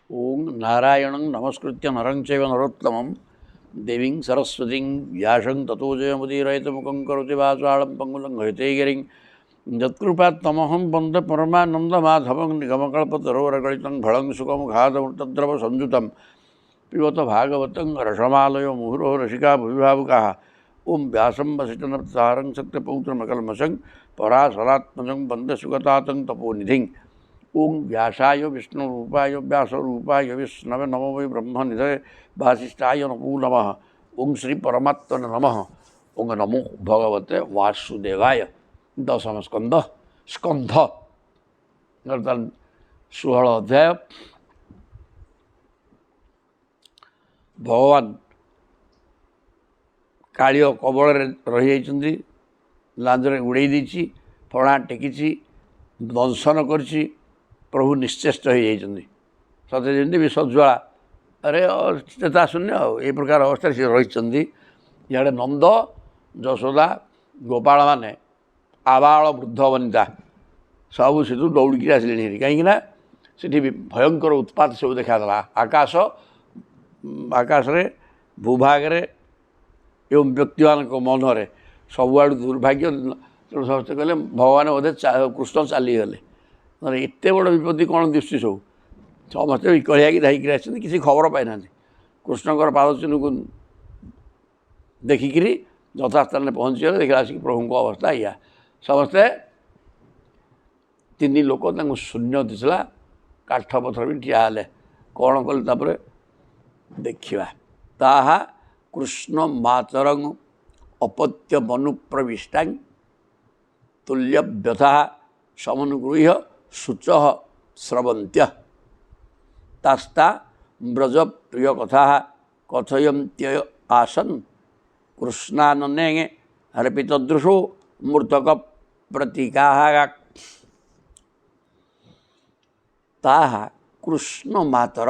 ओं नारायणं नमस्कृत्य नरं चैव नरोत्तमं देवीं सरस्वतीं व्यासं ततो जयमुदीरयितमुखं करोति वाचालं पङ्गुलं हयतेगिरिं यत्कृपात्तमहं वन्दे परमानन्दमाधवं निगमकल्पतरोरगलितं फलं सुखमुखादमृतद्रवसंयुतं पिबत भागवतं रसमालयो मुहुरो रसिका भुविभावुकाः ओं व्यासं वसिष्ठनप्तारं सत्यपौत्रमकल्मषं पराशरात्मजं वन्दे सुगतातं तपोनिधिं ओं व्यासाय विष्णुरूपाय व्यासरूपाय विष्णवे नमो वै ब्रह्मनिधये वासिष्ठाय नमो नमः ओं श्री परमात्मने नमः ओं नमो भगवते वासुदेवाय दशम स्कंध अर्थात 16 अध्याय भगवान कालिय कबल रही लांजरे उड़े दी फणा टेकी दंशन करी प्रभु निश्चेष्ट हो जाती सते जमी विषज्वाला अरे चेता शून्य ये प्रकार अवस्था सी रही इे नंद यशोदा गोपाल माने आबाल वृद्ध वनिता सब से दौड़िकी आसिले कहीं सेठी भयंकर उत्पात सब देखा आकाश रे भूभाग एवं व्यक्ति मान मनरे सबुआड़ दुर्भाग्य समस्ते कहले भगवान बोधे कृष्ण चलीगले एत बड़ विपत्ति कौन दिशुची सब समस्ते विकलिया कि धाइक किसी खबर पाई ना कृष्णकर पाद चिन्ह को देखिकी यथास्थान पहुँचीगले देखा आसिक प्रभु को अवस्था या समस्ते तीन लोक शून्य दिशला काठ पथर भी ठिया कौन कले देखा ताहा कृष्ण मातरंग अपत्य मनु प्रविष्टा तुल्य व्यथा समनुगृह्य शुच स्रवंत्य तास्ता व्रज प्रिय कथा कथयन्त्य आसन कृष्णानने हर्पितदृशो मृतक प्रतीका ताहा कृष्ण मातर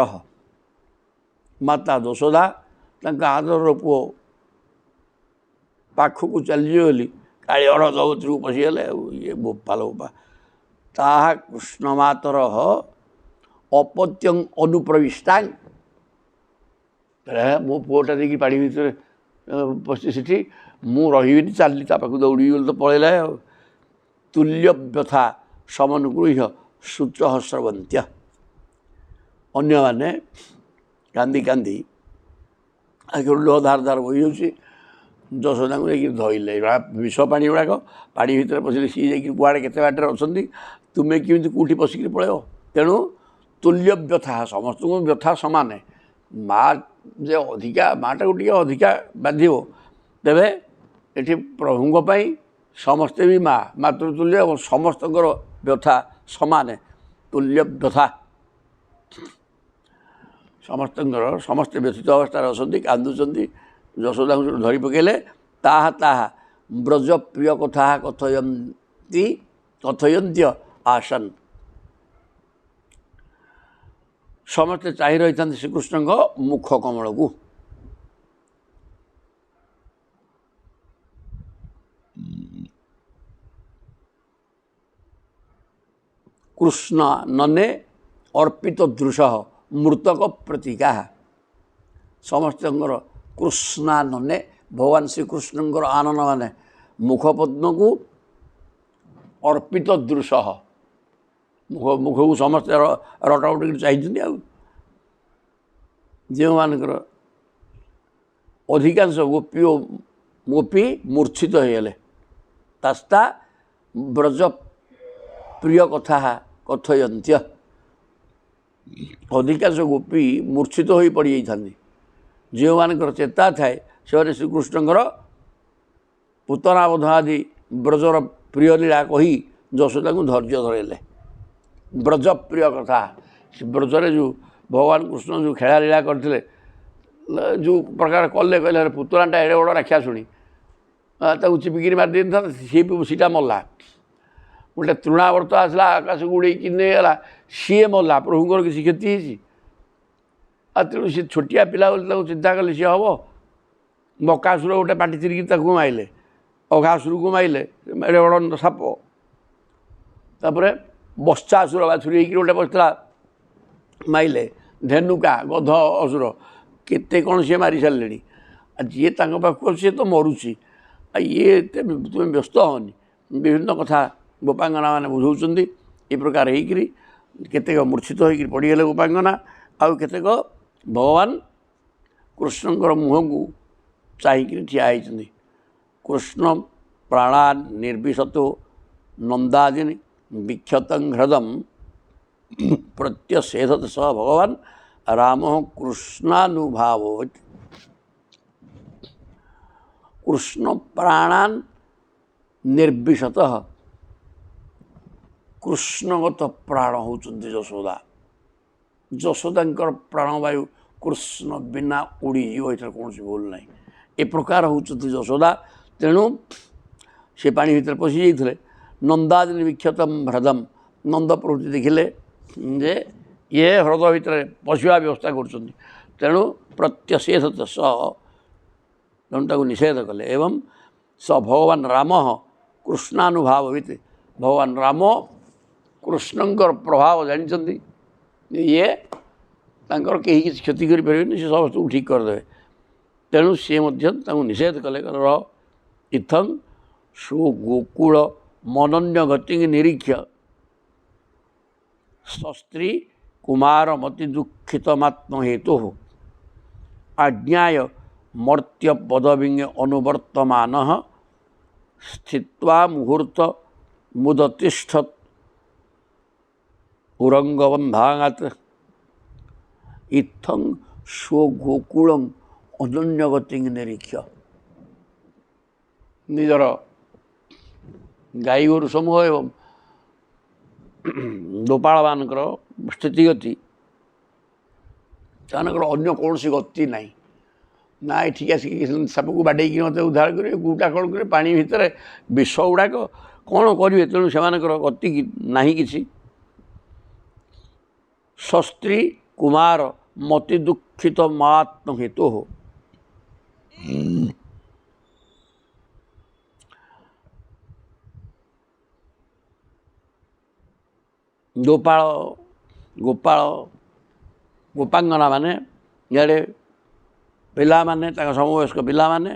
माता यशोदा आदर पुओ पाखक चलीगली कालीर जगत को पशिगले ये बोपा लोपा ताहा कृष्णमातर अपत्यं अनुप्रविष्टा मो पुओटा देखिए पाड़ी भितर पशि सीठी मु रही चलनी पाख दौड़ी गली तो पलैला तुल्य व्यथा समनुगृह्य शुच स्रवंत्य अन्य माने कांदी कांदी आखिर लुह धार धार बही जाऊँगी यशोदा को लेकिन धरले विष पानी गुड़ाक पानी भितर पशिले सी जा कड़े के बाटर अच्छा तुम्हें किमी कौटी पशिक पलैब तेणु तुल्य व्यथा समस्त व्यथा सामान माँ जे अधिका माँटा को अधिका बाध्य तेरे ये प्रभुंपाई समस्ते भी माँ मातृतुल्य और समस्त व्यथा सामान तुल्य व्यथा समस्त समस्ते व्यथित अवस्था अच्छा कांदुंट यशोदा को धरी पकेले ताहा ताहा व्रज प्रिय कथा कथयन्त्य आसन समस्ते चाहि रही था श्रीकृष्ण मुख कमल को कृष्ण नने अर्पित दृश मृतक प्रतीका समस्त कृष्णानने भगवान श्रीकृष्ण आनन माने मुखपद्म को अर्पित दृश मुख को समस्ते रटाउट चाहिए जो मानकर अधिकांश गोपी मूर्छित होगले तास्ता व्रज प्रिय कथा कथयन्त्य अधिकांश गोपी मूर्छित हो पड़ जाती जो मानकर चेता थाए से श्रीकृष्णकर पूतनाबोध आदि ब्रजर प्रिय लीला कही यशोदा को धैर्य धरले ब्रज प्रिय कथा ब्रजरे जो भगवान कृष्ण जो खेला लीला करते जो प्रकार कले कहले पुतनाटा एड़े बड़ राक्षा शुणी चिपिकी मार दी था सीटा मल्ला गोटे तृणावर्त आसला आकाश को उड़े गला सी मल्ला प्रभुंर किसी क्षति तेणु सी छोटिया पिला चिंता कले सी हम बकासुर गोटे पाटी चिरिकी माइले अघासुर को माइले एड़े बड़ साप तापर बश्चासुर बाछुरी गोटे बसला माइले ଧେନୁକା ଗଧ ଅସୁର କେତେ କ'ଣ ସିଏ ମାରି ସାରିଲେଣି। ଆଉ ଯିଏ ତାଙ୍କ ପାଖକୁ ସିଏ ତ ମରୁଛି। ଆଉ ଇଏ ଏତେ ତୁମେ ବ୍ୟସ୍ତ ହଅନି। ବିଭିନ୍ନ କଥା ଗୋପାଙ୍ଗନା ମାନେ ବୁଝାଉଛନ୍ତି। ଏ ପ୍ରକାର ହେଇକିରି କେତେକ ମୂର୍ଚ୍ଛିତ ହୋଇକରି ପଡ଼ିଗଲେ ଗୋପାଙ୍ଗନା। ଆଉ କେତେକ ଭଗବାନ କୃଷ୍ଣଙ୍କର ମୁହଁକୁ ଚାହିଁକିରି ଠିଆ ହେଇଛନ୍ତି। କୃଷ୍ଣ ପ୍ରାଣା ନିର୍ବିଶତୋ ନନ୍ଦାଦିନି ବିକ୍ଷତଂ ହ୍ରଦମ୍ ପ୍ରତ୍ୟଷେଧତ ସହ ଭଗବାନ ରାମ କୃଷ୍ଣାନୁଭାବ। କୃଷ୍ଣ ପ୍ରାଣାନ୍ ନିର୍ବିଶତ, କୃଷ୍ଣଗତ ପ୍ରାଣ ହେଉଛନ୍ତି ଯଶୋଦା। ଯଶୋଦାଙ୍କର ପ୍ରାଣବାୟୁ କୃଷ୍ଣ ବିନା ଉଡ଼ିଯିବ, ଏଥିରେ କୌଣସି ଭୁଲ ନାହିଁ। ଏ ପ୍ରକାର ହେଉଛନ୍ତି ଯଶୋଦା। ତେଣୁ ସେ ପାଣି ଭିତରେ ପଶି ଯାଇଥିଲେ। ନନ୍ଦାଦିନି ବିକ୍ଷତମ୍ ହ୍ରଦମ୍, ନନ୍ଦ ପ୍ରଭୃତି ଦେଖିଲେ ଯେ ଇଏ ହ୍ରଦ ଭିତରେ ପଶିବା ବ୍ୟବସ୍ଥା କରୁଛନ୍ତି। ତେଣୁ ପ୍ରତ୍ୟଷେଧତ ସହ, ତେଣୁ ତାକୁ ନିଷେଧ କଲେ। ଏବଂ ସ ଭଗବାନ ରାମ କୃଷ୍ଣାନୁଭାବବିତ୍, ଭଗବାନ ରାମ କୃଷ୍ଣଙ୍କର ପ୍ରଭାବ ଜାଣିଛନ୍ତି। ଇଏ ତାଙ୍କର କେହି କିଛି କ୍ଷତି କରିପାରିବେନି, ସେ ସମସ୍ତଙ୍କୁ ଠିକ୍ କରିଦେବେ। ତେଣୁ ସିଏ ମଧ୍ୟ ତାଙ୍କୁ ନିଷେଧ କଲେ। ର ଇଥଂ ସୁଗୋକୁଳ ମନନ୍ୟ ଗତି ନିରୀକ୍ଷ ସସ୍ତ୍ରୀ କୁମାର ମତି ଦୁଃଖିତମାତ୍ମ ହେତୁ ଆଜ୍ଞାୟ ମର୍ତ୍ୟ ପଦବିଙ୍ଗ ଅନୁବର୍ତ୍ତମାନ ସ୍ଥିତ୍ୱା ମୁହୂର୍ତ୍ତ ମୁଦତିଷ୍ଠତ୍ ଉରଙ୍ଗବନ୍ଧାଙ୍ଗତ ଇଥଂ ସ୍ୱଗୋକୁଳଂ ଅନନ୍ୟଗତି ନିରୀକ୍ଷ। ନିଜର ଗାଈ ଗୋରୁ ସମୂହ ଏବଂ ଗୋପାଳମାନଙ୍କର ସ୍ଥିତିଗତି, ସେମାନଙ୍କର ଅନ୍ୟ କୌଣସି ଗତି ନାହିଁ। ନା ଏଠିକି ଆସିକି ସାପକୁ ବାଡ଼େଇକି ମୋତେ ଉଦ୍ଧାର କରିବେ, ଗୁଟା କ'ଣ କରିବେ, ପାଣି ଭିତରେ ବିଷ ଗୁଡ଼ାକ କ'ଣ କରିବେ। ତେଣୁ ସେମାନଙ୍କର ଗତି ନାହିଁ କିଛି। ସସ୍ତ୍ରୀ କୁମାର ମତି ଦୁଃଖିତ ମାତ୍ମ ହେତୁ ଗୋପାଙ୍ଗନା ମାନେ, ଇଆଡ଼େ ପିଲାମାନେ, ତାଙ୍କ ସମବୟସ୍କ ପିଲାମାନେ,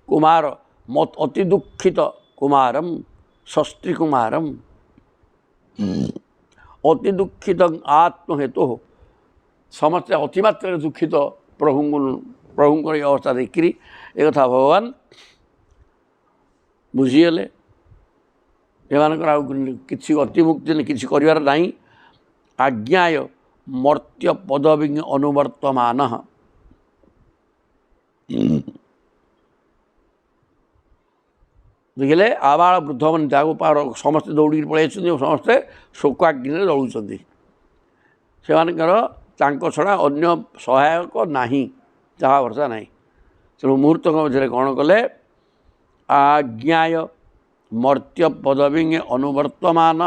କୁମାର ଅତି ଦୁଃଖିତ କୁମାରମ୍ ଷଷ୍ଠୀ କୁମାରମ୍ ଅତି ଦୁଃଖିତ ଆତ୍ମହେତୁ, ସମସ୍ତେ ଅତିମାତ୍ରାରେ ଦୁଃଖିତ ପ୍ରଭୁଙ୍କର ଏ ଅବସ୍ଥା ଦେଖିକିରି ଏକଥା ଭଗବାନ ବୁଝିଗଲେ। ଏମାନଙ୍କର ଆଉ କିଛି ଗତିମୁକ୍ତି କିଛି କରିବାର ନାହିଁ। ଆଜ୍ଞାୟ ମର୍ତ୍ୟ ପଦବି ଅନୁବର୍ତ୍ତମାନ, ଦେଖିଲେ ଆବାଳ ବୃଦ୍ଧମାନେ ଯାହାକୁ ସମସ୍ତେ ଦୌଡ଼ିକି ପଳେଇ ଆସିଛନ୍ତି ଏବଂ ସମସ୍ତେ ଶୋକାଗ୍ନିରେ ଜଳୁଛନ୍ତି। ସେମାନଙ୍କର ତାଙ୍କ ଛଡ଼ା ଅନ୍ୟ ସହାୟକ ନାହିଁ, ଯାହା ଭରସା ନାହିଁ। ତେଣୁ ମୁହୂର୍ତ୍ତଙ୍କ ମଧ୍ୟରେ କ'ଣ କଲେ? ଆଜ୍ଞାୟ ମର୍ତ୍ୟ ପଦବି ଅନୁବର୍ତ୍ତମାନ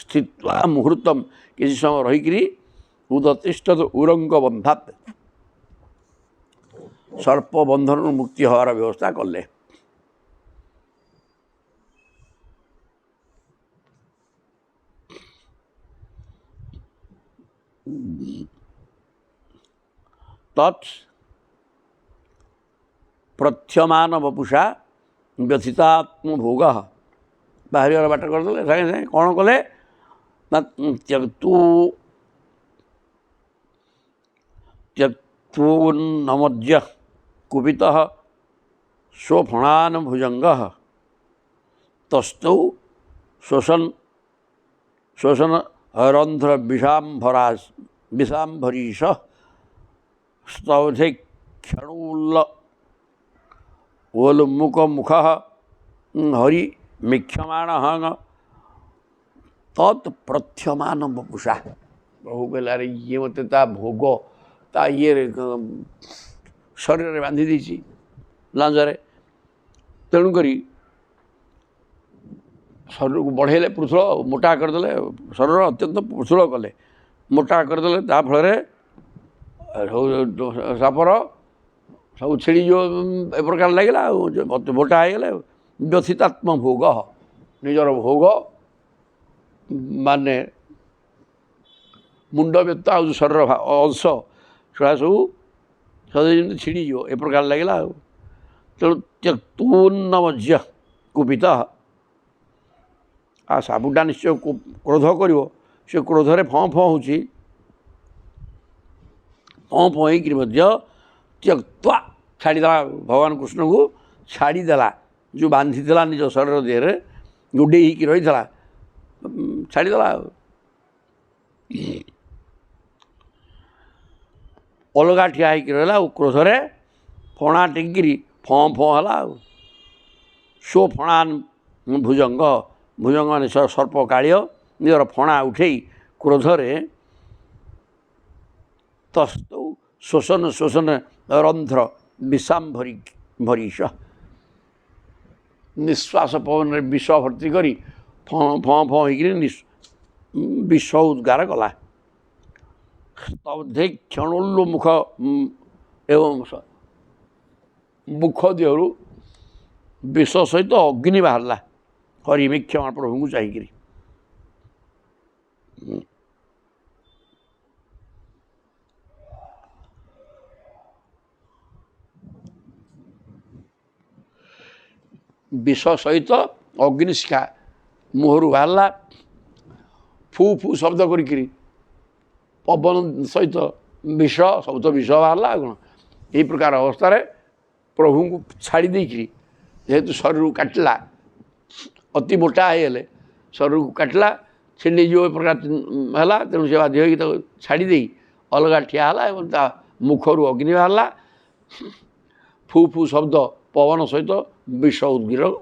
ସ୍ଥିତ୍ୱା ମୁହୂର୍ତ୍ତମ୍, କିଛି ସମୟ ରହିକିରି ଉଦତିଷ୍ଠତ ଉରଙ୍ଗ ବନ୍ଧାତ୍, ସର୍ପ ବନ୍ଧନରୁ ମୁକ୍ତି ହେବାର ବ୍ୟବସ୍ଥା କଲେ। ତତ୍ ପ୍ରଥ୍ୟମାନ ବପୁଷା ବ୍ୟଥିତାତ୍ମ ଭୋଗ, ବାହାରିବାର ବାଟ କରିଦେଲେ। ସାଙ୍ଗେ ସାଙ୍ଗେ କ'ଣ କଲେ ନା ତ୍ୟକ୍ତୋନ୍ନମଜ୍ୟ କୁପିତଃ ସ୍ୱଫଣାନ ଭୁଜଙ୍ଗ ତସ୍ତୌ ଶୋଷଣ ରନ୍ଧ୍ର ବିଷାମ୍ଭରୀଶ ସ୍ତୌଧେ କ୍ଷଣୁଲ୍ଲ ଓଲମୁକ ମୁଖ ହରି ମିକ୍ଷମାଣ ତତ୍ ପ୍ରଥ୍ୟମାନ ବପୁଷା। ପ୍ରଭୁ କହିଲେ, ଆରେ ଇଏ ମୋତେ ତା ଭୋଗ ତା ଇଏରେ ଶରୀରରେ ବାନ୍ଧି ଦେଇଛି ଲାଞ୍ଜରେ। ତେଣୁକରି ଶରୀରକୁ ବଢ଼େଇଲେ, ପୃଥୁଳ ମୋଟା କରିଦେଲେ, ଶରୀର ଅତ୍ୟନ୍ତ ପୃଥୁଳ କଲେ, ମୋଟା କରିଦେଲେ। ତା ଫଳରେ ସାପର ସବୁ ଛିଡ଼ିଯିବ ଏ ପ୍ରକାର ଲାଗିଲା। ଆଉ ମୋଟା ହେଇଗଲେ ବ୍ୟଥିତାତ୍ମ ଭୋଗ, ନିଜର ଭୋଗ ମାନେ ମୁଣ୍ଡ ବ୍ୟତୀତ ଆଉ ଯେଉଁ ଶରୀର ଅଂଶ ସେଗୁଡ଼ା ସବୁ ସହଜେ ଯେମିତି ଛିଡ଼ିଯିବ ଏ ପ୍ରକାର ଲାଗିଲା ଆଉ। ତେଣୁ ତ୍ୟକ୍ତୂନ୍ନମଜ୍ୟ କୁପିତ ଆଉ ସାବୁଟା ନିଶ୍ଚୟ କ୍ରୋଧ କରିବ, ସେ କ୍ରୋଧରେ ଫଁ ଫଁ ହେଉଛି, ଫଁ ଫଁ ହେଇକିରି ମଧ୍ୟ ତ୍ୟକ୍ତ୍ୱା ଛାଡ଼ିଦେଲା ଭଗବାନ କୃଷ୍ଣଙ୍କୁ ଛାଡ଼ିଦେଲା, ଯେଉଁ ବାନ୍ଧିଥିଲା ନିଜ ଶରୀର ଦେହରେ ଗୁଡ଼େଇ ହେଇକି ରହିଥିଲା ଛାଡ଼ିଦେଲା ଆଉ। ଅଲଗା ଠିଆ ହେଇକି ରହିଲା ଆଉ କ୍ରୋଧରେ ଫଣା ଟେକିକିରି ଫଁ ଫଁ ହେଲା ଆଉ। ସୋ ଫଣା ଭୁଜଙ୍ଗ, ଭୁଜଙ୍ଗ ମାନେ ସର୍ପ କାଳିଅ ନିଜର ଫଣା ଉଠେଇ କ୍ରୋଧରେ ତସ୍ତୌ ଶୋଷଣ ଶୋଷଣ ରନ୍ଧ୍ର ବିଷାମ୍ଭରି ଭରିଷ, ନିଶ୍ୱାସ ପବନରେ ବିଷ ଭର୍ତ୍ତି କରି ଫଁ ଫଁ ଫଁ ହେଇକିରି ବିଷ ଉଦ୍ଗାର କଲା। ସ୍ତବ୍ଧେ କ୍ଷଣୋଲ୍ଲୋମୁଖ ଏବଂ ମୁଖ ଦେହରୁ ବିଷ ସହିତ ଅଗ୍ନି ବାହାରିଲା ହରିମିକ୍ଷମା ପ୍ରଭୁଙ୍କୁ ଚାହିଁକିରି। ବିଷ ସହିତ ଅଗ୍ନିଶିଖା ମୁହଁରୁ ବାହାରିଲା, ଫୁ ଫୁ ଶବ୍ଦ କରିକିରି ପବନ ସହିତ ବିଷ ସବୁ ତ ବିଷ ବାହାରିଲା ଆଉ କ'ଣ। ଏହି ପ୍ରକାର ଅବସ୍ଥାରେ ପ୍ରଭୁଙ୍କୁ ଛାଡ଼ି ଦେଇକିରି ଯେହେତୁ ଶରୀରକୁ କାଟିଲା, ଅତି ମୋଟା ହେଇଗଲେ ଶରୀରକୁ କାଟିଲା ଛିଣ୍ଡିଯିବ ଏ ପ୍ରକାର ହେଲା, ତେଣୁ ସେ ବାଧ୍ୟ ହୋଇକି ତାକୁ ଛାଡ଼ି ଦେଇ ଅଲଗା ଠିଆ ହେଲା ଏବଂ ତା ମୁଖରୁ ଅଗ୍ନି ବାହାରିଲା। ଫୁ ଫୁ ଶବ୍ଦ ପବନ ସହିତ ବିଷ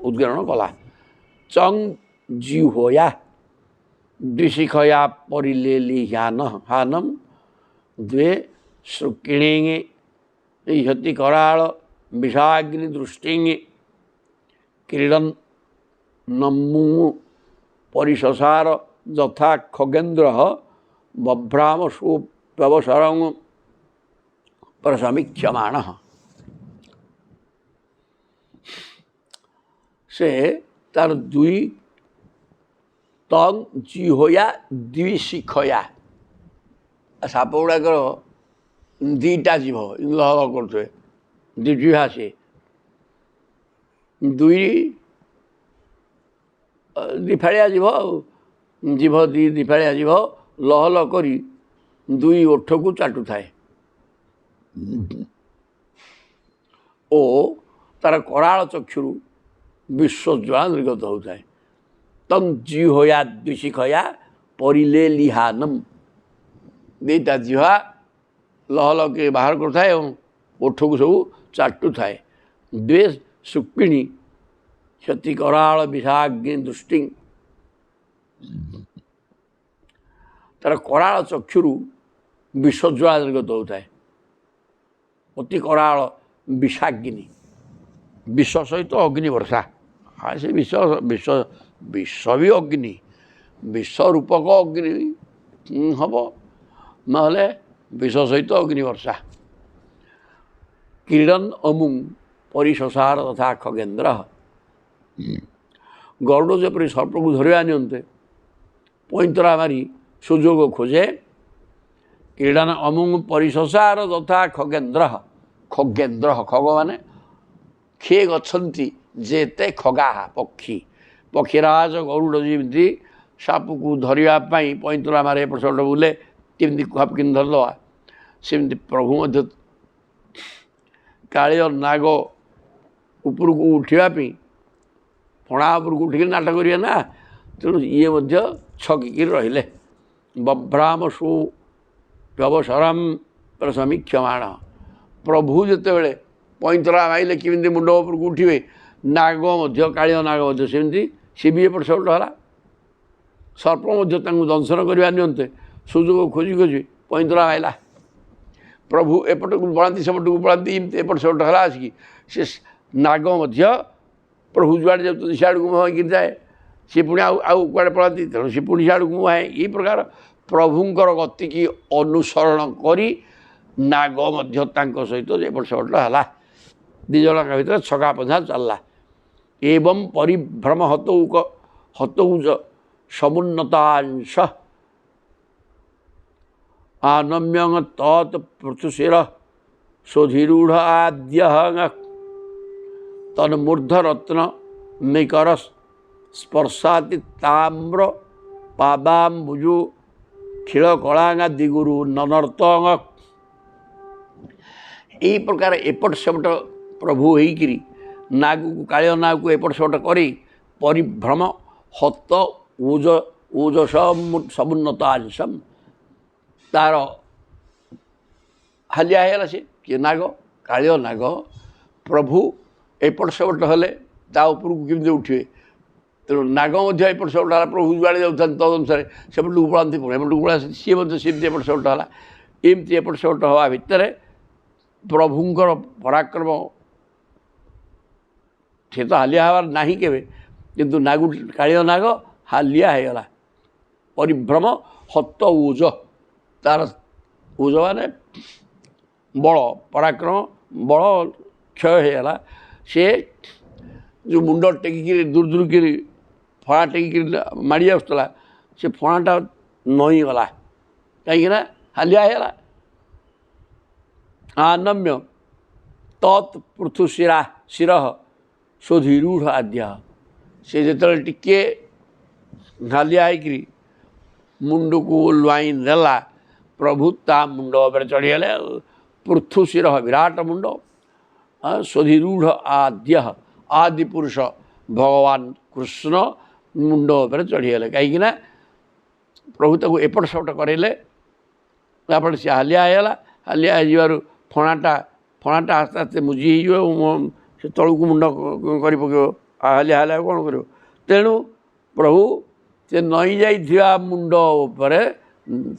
ଉଦ୍ଗୀରଣ କଲା। ଚଙ୍ଗ ଜିହ୍ୱୟା ଦ୍ୱିଶିଖୟା ପରିଲେଲିହ୍ୟାନ ହାନମ ଦ୍ୱେ ଶୃକିଣେଙ୍ଗେ ଇହତି କରାଳ ବିଷାଗ୍ନି ଦୃଷ୍ଟିଙ୍ଗେ କ୍ରୀଡ଼ନ ନମୁ ପରିଶସାର ଯଥା ଖଗେନ୍ଦ୍ର ବଭ୍ରାମ ସୁବ୍ୟବସରଂ ପ୍ରସମୀକ୍ଷମାଣ। ସେ ତାର ଦୁଇ ତଙ୍ଗ ଜିହ୍ୱୟା ଦ୍ୱିଶିଖୟା, ସାପ ଗୁଡ଼ାକର ଦୁଇଟା ଜିଭ ଲହ କରୁଥିବେ, ଦ୍ୱିଜିହ୍ୱା ସେ ଦିଫାଳିଆ ଜିଭ ଆଉ ଜିଭ ଦିଫାଳିଆ ଜିଭ ଲହ ଲହ କରି ଦୁଇ ଓଠକୁ ଚାଟୁଥାଏ ଓ ତାର କରାଳ ଚକ୍ଷୁରୁ ବିଶ୍ୱଜ୍ୱାଳା ନିର୍ଗତ ହେଉଥାଏ। ତଂ ଜିହ୍ୱୟା ଦ୍ୱିଶିଖୟା ପରିଲେଲିହାନମ୍, ଦୁଇଟା ଜିହ୍ୱା ଲହ ଲହକେ ବାହାର କରୁଥାଏ ଏବଂ ଓଠକୁ ସବୁ ଚାଟୁଥାଏ। ଦ୍ୱେ ଶୃକ୍ମିଣୀ କ୍ଷତି କରାଳ ବିଷାଗ୍ନି ଦୃଷ୍ଟି, ତାର କରାଳ ଚକ୍ଷୁରୁ ବିଶ୍ୱଜ୍ୱାଳା ନିର୍ଗତ ହେଉଥାଏ। ଅତି କରାଳ ବିଷାଗ୍ନି, ବିଷ ସହିତ ଅଗ୍ନି ବର୍ଷା। ହଁ ସେ ବିଷ ବି ଅଗ୍ନି, ବିଷ ରୂପକ ଅଗ୍ନି ହେବ, ନହେଲେ ବିଷ ସହିତ ଅଗ୍ନି ବର୍ଷା। କ୍ରୀଡ଼ନ ଅମୁଂ ପରିଶସାର ତଥା ଖଗେନ୍ଦ୍ର, ଗରୁଡ଼ ଯେପରି ସର୍ପକୁ ଧରିବା ନିମନ୍ତେ ପଇଁତରା ମାରି ସୁଯୋଗ ଖୋଜେ, କ୍ରୀଡ଼ନ ଅମୁଂ ପରିଶସାର ତଥା ଖଗେନ୍ଦ୍ର, ଖଗେନ୍ଦ୍ର ଖଗ ମାନେ କ୍ଷେ ଗଛନ୍ତି ଯେତେ ଖଗାହା ପକ୍ଷୀ, ପକ୍ଷୀରାଜ ଗରୁଡ଼ ଯେମିତି ସାପକୁ ଧରିବା ପାଇଁ ପଇଁତରା ମାରେ ଏପଟ ସେପଟ ବୁଲେ, କେମିତି ଖାପକିନି ଧରିଦେବା, ସେମିତି ପ୍ରଭୁ ମଧ୍ୟ କାଳିଅ ନାଗ ଉପରକୁ ଉଠିବା ପାଇଁ ଫଣା ଉପରକୁ ଉଠିକି ନାଟ କରିବେ ନା, ତେଣୁ ଇଏ ମଧ୍ୟ ଛକିକିରି ରହିଲେ। ବଭ୍ରାମ ସୁବ୍ୟବସରଂ ପ୍ରସମୀକ୍ଷମାଣ, ପ୍ରଭୁ ଯେତେବେଳେ ପଇଁତରା ମାଇଲେ କେମିତି ମୁଣ୍ଡ ଉପରକୁ ଉଠିବେ, ନାଗ ମଧ୍ୟ କାଳିଅ ନାଗ ମଧ୍ୟ ସେମିତି ସେ ବି ଏପଟ ସେପଟ ହେଲା। ସର୍ପ ମଧ୍ୟ ତାଙ୍କୁ ଦଂଶନ କରିବା ନିମନ୍ତେ ସୁଯୋଗ ଖୋଜି ଖୋଜି ପଇଁତରା ମାଇଲା। ପ୍ରଭୁ ଏପଟକୁ ପଳାନ୍ତି ସେପଟକୁ ପଳାନ୍ତି, ଏମିତି ଏପଟ ସେପଟ ହେଲା ଆସିକି। ସେ ନାଗ ମଧ୍ୟ ପ୍ରଭୁ ଯୁଆଡ଼େ ଯାଉଛନ୍ତି ସିଆଡ଼କୁ ମୁହଁ ହେଇକିରି ଯାଏ, ସେ ପୁଣି ଆଉ କୁଆଡ଼େ ପଳାନ୍ତି, ତେଣୁ ସେ ପୁଣି ସିଆଡ଼କୁ ମୁହାଁଏ। ଏହି ପ୍ରକାର ପ୍ରଭୁଙ୍କର ଗତିକି ଅନୁସରଣ କରି ନାଗ ମଧ୍ୟ ତାଙ୍କ ସହିତ ଏପଟ ସେପଟ ହେଲା। ଦୁଇ ଜଣଙ୍କ ଭିତରେ ଛକା ପଞ୍ଝା ଚାଲିଲା। ଏବଂ ପରିଭ୍ରମ ହତୌଜ ସମୁନ୍ନତାଂଶ आनम्यंग तत् पृथुशिर सुधिरूढ़ आद्य तन्मूर्धरत्न निकर स्पर्शाति ताम्र पादाम्बुजु क्षीर कलांगा दिगुरु ननर्तंग। यही प्रकार एपट सेपट प्रभु होकर नाग काल नाग को एपट सेपट कर परिभ्रम हत ऊज ऊजस समुन्नत आंशम तार हालिया है सी किए नाग काल नाग प्रभु एपट सेपट हेले उपरକୁ केमती उठे तेणु नाग एपट सेपट है प्रभु जुआड़े जाऊँ तदनुसार सेपट को पड़ाती एपट को पड़ा सी सेमती एपट सेपट है एमती एपट सेपट हवा भितर प्रभुंकर पराक्रम से तो हालिया हबार ना केवे किंतु नाग काल नाग हालिया होगला परिभ्रम हत ऊज तार ऊज माने बल पराक्रम बल क्षय होगला से जो मुंड टेकिक दूर दूर कर फणा टेकिक माड़ी आसला से फणाटा नईगला कहीं हालिया होगला। आनम्य तत् पृथुशिरा शिर सुधिरूढ़ आद्य से जो टिके हालिया होकर मुंड को लुआई नेला प्रभु ता मुंड पर चढ़ीगले पृथुशिर विराट मुंड सुधिरूढ़ आद्य आदि पुरुष भगवान कृष्ण मुंड पर चढ़ीगले कहीं प्रभु तक एपट सेपट करेले तापर से हालिया होगला हालिया हो फणाटा फणाटा आस्ते आस्ते मुझी से तलू को मुंड कर पक हालिया हालिया कौन कर तेणु प्रभु से नई जा मुंड पर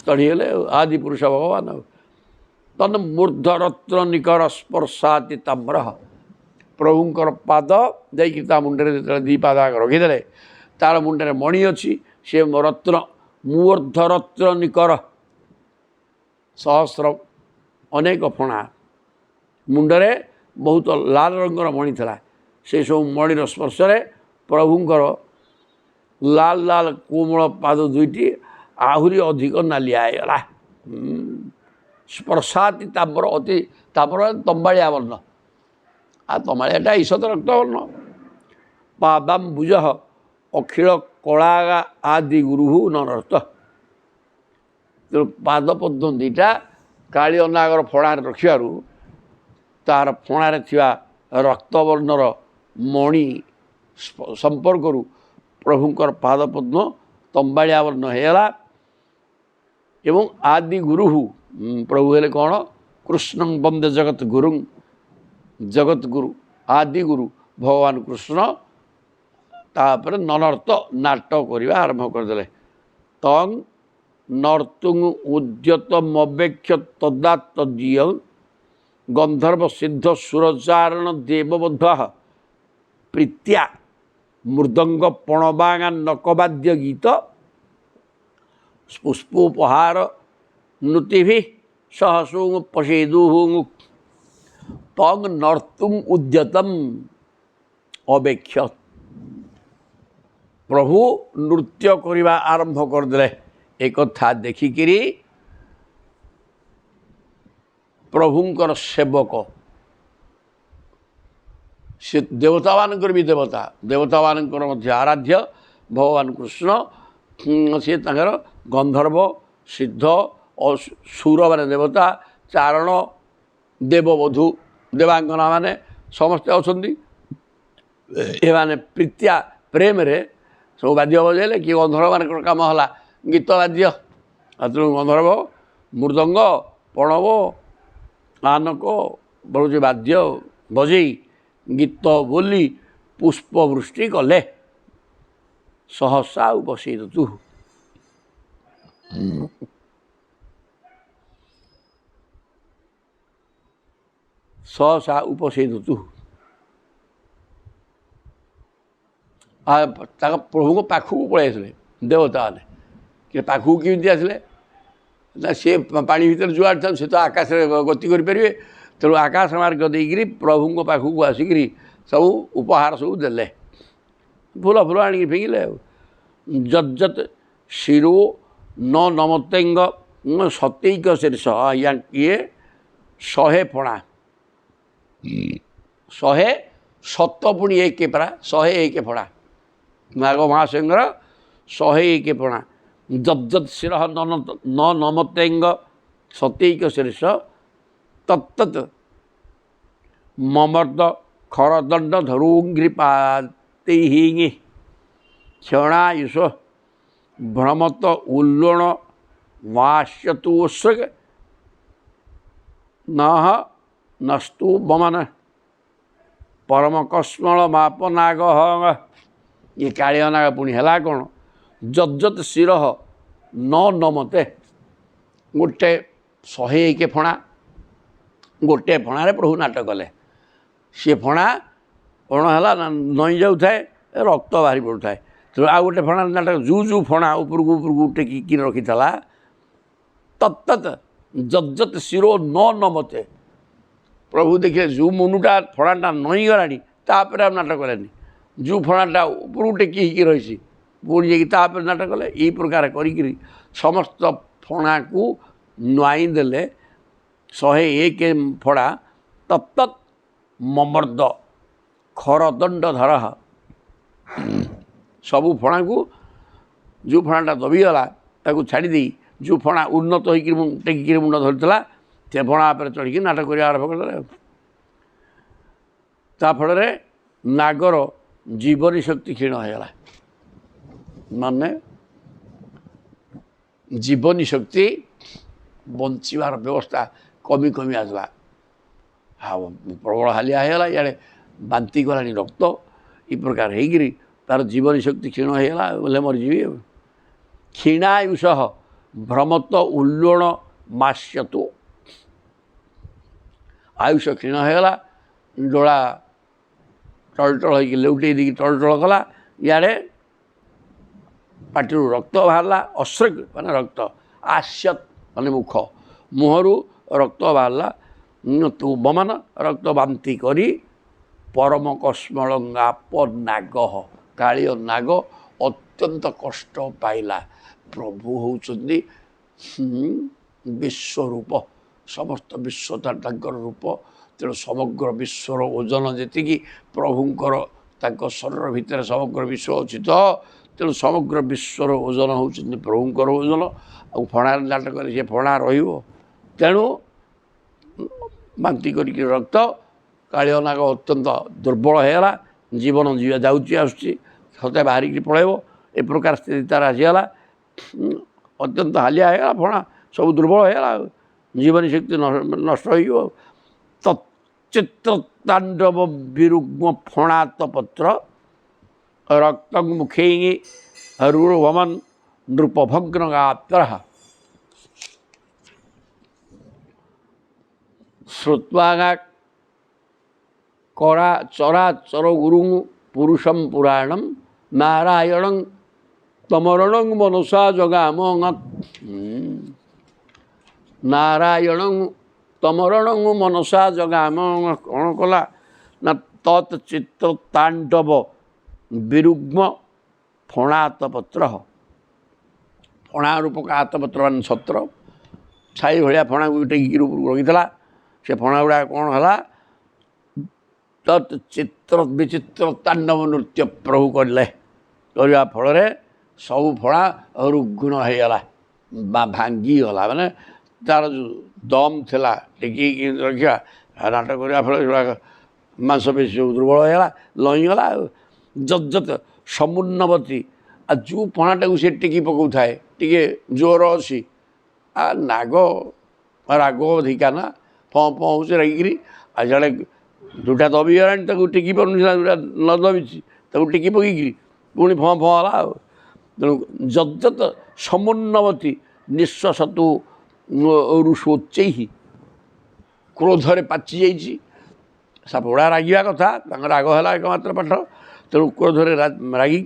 चढ़ीगले आदि पुरुष भगवान तन मूर्धरत्न निकर स्पर्शाति ताम्र प्रभुंकर पाद जा मुंडे जो दी पाद रखीदे तार मुंडे मणि अच्छी से रत्न मूर्धरत्न निकर सहस्र अनेक फणा मुंडरे बहुत लाल रंगर मणि था से सब मणिर स्पर्श प्रभुंकर लाल लाल कोमल पाद दुईटी आहरी अधिक नालिया होगला स्पर्शाति ताम्र अति ताम्र तंबाड़िया वर्ण आ तंबाड़ियाटा ईषत रक्त वर्ण पादाम्बुज अखिल कलागा आदि गुरु नरत तेणु पाद पद्म दुईटा काली नागर फणा रखार तार फणार रक्तवर्णर मणि संपर्क प्रभुंकर पाद पद्म तंबाड़िया वर्ण होगला एवं आदि गुरु प्रभु हेले कौन कृष्ण वंदे जगत गुरु आदि गुरु भगवान कृष्ण तापर ननर्त नाटक करवा आरंभ करदे तंग नर्तुंग उद्यतमवेक्ष तदा तदीय गंधर्व सिद्ध सुरचारण देवबद्ध प्रीत्या मृदंग पणबांगा नकवाद्य गीत पुष्पोपहार नृति सहसुंग पशेदुंग तंग नर्तुम उद्यतम अवेक्ष प्रभु नृत्य करवा आरंभ करदे एक था देखिकी प्रभुंकर सेवक से देवता मानकर भी देवता मानकर मध्य आराध्य भगवान कृष्ण सी तांकर गंधर्व सिद्ध और सुर माने देवता चारण देववधू देवांगना माने समस्ते अच्छी एमाने प्रीत्या प्रेम रे सब बाद्य बजेले कि गंधर्व मान कम है गीत बाद्य तेणु गंधर्व मृदंग पणव आनक बहुत बाद्य बजे गीत बोली पुष्पवृष्टि कले सहसा उपसेदतु सहसा उपसेदतु प्रभु को पाखक पलि आसे देवता मैंने कि पाखक केमती आसे ना सी पानी भर जुआड़ था सी तो आकाश गति करें तेणु आकाश मार्ग देकर प्रभु पाखक आसिक सब उपहार सब देले फूल फूल आनिक फिंगिले जज्जत शिरो न नमतेंग ସତେଇକ ଶୀର୍ଷ ଇଏ 100 ଫଣା 107 ପୁଣି 1 ପରା 101 ଫଣା ନାଗ ମହାଶୟଙ୍କର 101 ଫଣା ଯଦ୍ଯତ୍ ଶିର ନ ନମତେଙ୍ଗ ସତେଇକ ଶୀର୍ଷ ତତ୍ତତ୍ ମମର୍ଦ ଖରଦଣ୍ଡ ଧରୁଙ୍ଗ୍ରିପାତିହିଙ୍ଗି କ୍ଷଣାୟୁଷ ଭ୍ରମତ ଉଲ୍ଲୋଣ ମାସ୍ୟତୁସ୍ରଗ ନହ ନଷ୍ଟୁ ବମନ ପରମ କସ୍ମଳ ମାପ ନାଗ ଇଏ କାଳିଆ ନାଗ ପୁଣି ହେଲା କ'ଣ ଯଦ୍ଯତ୍ ଶିର ନ ନମତେ ଗୋଟେ 101 ଫଣା ଗୋଟିଏ ଫଣାରେ ପ୍ରଭୁ ନାଟ କଲେ ସେ ଫଣା କ'ଣ ହେଲା ନା ନଇଁ ଯାଉଥାଏ ରକ୍ତ ବାହାରି ପଡ଼ୁଥାଏ ତେଣୁ ଆଉ ଗୋଟେ ଫଣା ନାଟକ ଯେଉଁ ଫଣା ଉପରକୁ ଟେକିକି ରଖିଥିଲା ତତ୍ତତ୍ ଯଦ୍ଯତ୍ ଶିରୋ ନ ନମତେ ପ୍ରଭୁ ଦେଖିଲେ ଯେଉଁ ମନୁଟା ଫଣାଟା ନଇଁଗଲାଣି ତାପରେ ଆଉ ନାଟକ କଲେନି ଯେଉଁ ଫଣାଟା ଉପରକୁ ଟେକି ହେଇକି ରହିଛି ପୁଣି ଯାଇକି ତାପରେ ନାଟକ କଲେ ଏଇ ପ୍ରକାର କରିକିରି ସମସ୍ତ ଫଣାକୁ ନୁଆଇଁ ଦେଲେ 101 ଫଣା ତତ୍ତତ୍ ମମର୍ଦ ଖରଦଣ୍ଡ ଧର ସବୁ ଫଣାକୁ ଯେଉଁ ଫଣାଟା ଦବିଗଲା ତାକୁ ଛାଡ଼ି ଦେଇ ଯେଉଁ ଫଣା ଉନ୍ନତ ହୋଇକିରି ଟେକିକିରି ମୁଣ୍ଡ ଧରିଥିଲା ସେ ଫଣା ଉପରେ ଚଢ଼ିକି ନାଟକ କରିବା ଆରମ୍ଭ କରିଦେଲେ ତା ଫଳରେ ନାଗର ଜୀବନୀ ଶକ୍ତି କ୍ଷୀଣ ହୋଇଗଲା ମାନେ ଜୀବନୀ ଶକ୍ତି ବଞ୍ଚିବାର ବ୍ୟବସ୍ଥା କମି କମି ଆସିଲା ଆଉ ପ୍ରବଳ ହାଲିଆ ହେଇଗଲା ଇଆଡ଼େ ବାନ୍ତି ଗଲାଣି ରକ୍ତ ଏ ପ୍ରକାର ହେଇକିରି ତାର ଜୀବନୀ ଶକ୍ତି କ୍ଷୀଣ ହେଇଗଲା ବୋଲେ ମରିଯିବି ଆଉ କ୍ଷୀଣାୟୁଷ ଭ୍ରମତ ଉଲ୍ଲୋଣ ମାସ୍ୟତୁ ଆୟୁଷ କ୍ଷୀଣ ହେଇଗଲା ଡୋଳା ଟଳଟଳ ହେଇକି ଲେଉଟେଇ ଦେଇକି ଟଳଟଳ କଲା ଇଆଡ଼େ ପାଟିରୁ ରକ୍ତ ବାହାରିଲା ଅଶ୍ରକ ମାନେ ରକ୍ତ ଆସ୍ୟତ୍ ମାନେ ମୁହଁରୁ ରକ୍ତ ବାହାରିଲା ତୁ ବମାନ ରକ୍ତ ବାନ୍ତି କରି ପରମ କସ୍ମଳଙ୍ଗାପ ନାଗ କାଳିଅ ନାଗ ଅତ୍ୟନ୍ତ କଷ୍ଟ ପାଇଲା ପ୍ରଭୁ ହେଉଛନ୍ତି ବିଶ୍ୱରୂପ ସମସ୍ତ ବିଶ୍ୱ ତାଙ୍କର ରୂପ ତେଣୁ ସମଗ୍ର ବିଶ୍ୱର ଓଜନ ଯେତିକି ପ୍ରଭୁଙ୍କର ତାଙ୍କ ଶରୀର ଭିତରେ ସମଗ୍ର ବିଶ୍ୱ ଅଛି ତ ତେଣୁ ସମଗ୍ର ବିଶ୍ୱର ଓଜନ ହେଉଛନ୍ତି ପ୍ରଭୁଙ୍କର ଓଜନ ଆଉ ଫଣାରେ ନାଟକରେ ସେ ଫଣା ରହିବ ତେଣୁ ବାନ୍ତି କରିକି ରକ୍ତ କାଳିଅ ନାଗ ଅତ୍ୟନ୍ତ ଦୁର୍ବଳ ହେଇଗଲା ଜୀବନ ଯାଉଛି ଆସୁଛି ସତେ ବାହାରିକି ପଳାଇବ ଏ ପ୍ରକାର ସ୍ଥିତି ତାର ଆସିଗଲା ଅତ୍ୟନ୍ତ ହାଲିଆ ହେଇଗଲା ଫଣା ସବୁ ଦୁର୍ବଳ ହେଇଗଲା ଜୀବନୀ ଶକ୍ତି ନଷ୍ଟ ହୋଇଯିବ ତଚ୍ଚିତ୍ର ତାଣ୍ଡବ ବିରୁଗ୍ମ ଫଣାତ ପତ୍ର ରକ୍ତ ମୁଖେଇ ରୁଭମନ ନୃପଭଗ୍ନ ଗାତ୍ର ଶ୍ରୁତ୍ୱାଗା କରା ଚରାଚର ଗୁରୁ ପୁରୁଷମ ପୁରାଣମ ନାରାୟଣଂ ତମରଣଂ ମନସା ଜଗାମ ନାରାୟଣଂ ତମରଣଂ ମନସା ଜଗାମ କ'ଣ କଲା ନା ତତ୍ ଚିତ୍ର ତାଣ୍ଡବ ବିରୁଗ୍ମ ଫଣାତ ପତ୍ର ଫଣା ରୂପକ ହାତପତ୍ର ମାନେ ଛତ୍ର ଛାଇ ଭଳିଆ ଫଣାକୁ ଟେକିକି ରଖିଥିଲା ସେ ଫଣା ଗୁଡ଼ାକ କ'ଣ ହେଲା ତତ୍ ଚିତ୍ର ବିଚିତ୍ର ତାଣ୍ଡବ ନୃତ୍ୟ ପ୍ରଭୁ କରିଲେ କରିବା ଫଳରେ ସବୁ ଫଣା ରୁଗ୍ଣ ହେଇଗଲା ବା ଭାଙ୍ଗିଗଲା ମାନେ ତାର ଯେଉଁ ଦମ୍ ଥିଲା ଟେକିକି ରଖିବା ନାଟକ କରିବା ଫଳରେ ସେଗୁଡ଼ାକ ମାଂସପେଶୀ ସବୁ ଦୁର୍ବଳ ହେଇଗଲା ଲଇଁଗଲା ଆଉ ଯଦ୍ଯତ୍ ସମୁନ୍ନବତୀ ଆଉ ଯେଉଁ ଫଣାଟାକୁ ସେ ଟେକି ପକାଉଥାଏ ଟିକେ ଜୋର ଅଛି ନାଗ ରାଗ ଅଧିକା ନା ଫଁ ଫଁ ହେଉଛି ରାଗିକିରି ଆଉ ଜଣେ ଯେଉଁଟା ଦବିଗଲାଣି ତାକୁ ଟେକି ପାରୁନଥିଲା ଯେଉଁଟା ନ ଦବିଛି ତାକୁ ଟେକି ପକେଇକିରି ପୁଣି ଫଁ ଫଁ ହେଲା ଆଉ ତେଣୁ ଯଦ୍ଯତ୍ ସମୁନ୍ନବତୀ ନିଃଶ୍ୱାସତୁ ରୁଷୋଚ୍ଚୈଃ କ୍ରୋଧରେ ପାଚି ଯାଇଛି ସାପଗୁଡ଼ା ରାଗିବା କଥା ତାଙ୍କ ରାଗ ହେଲା ଏକମାତ୍ର ପାଠ ତେଣୁ କ୍ରୋଧରେ ରାଗି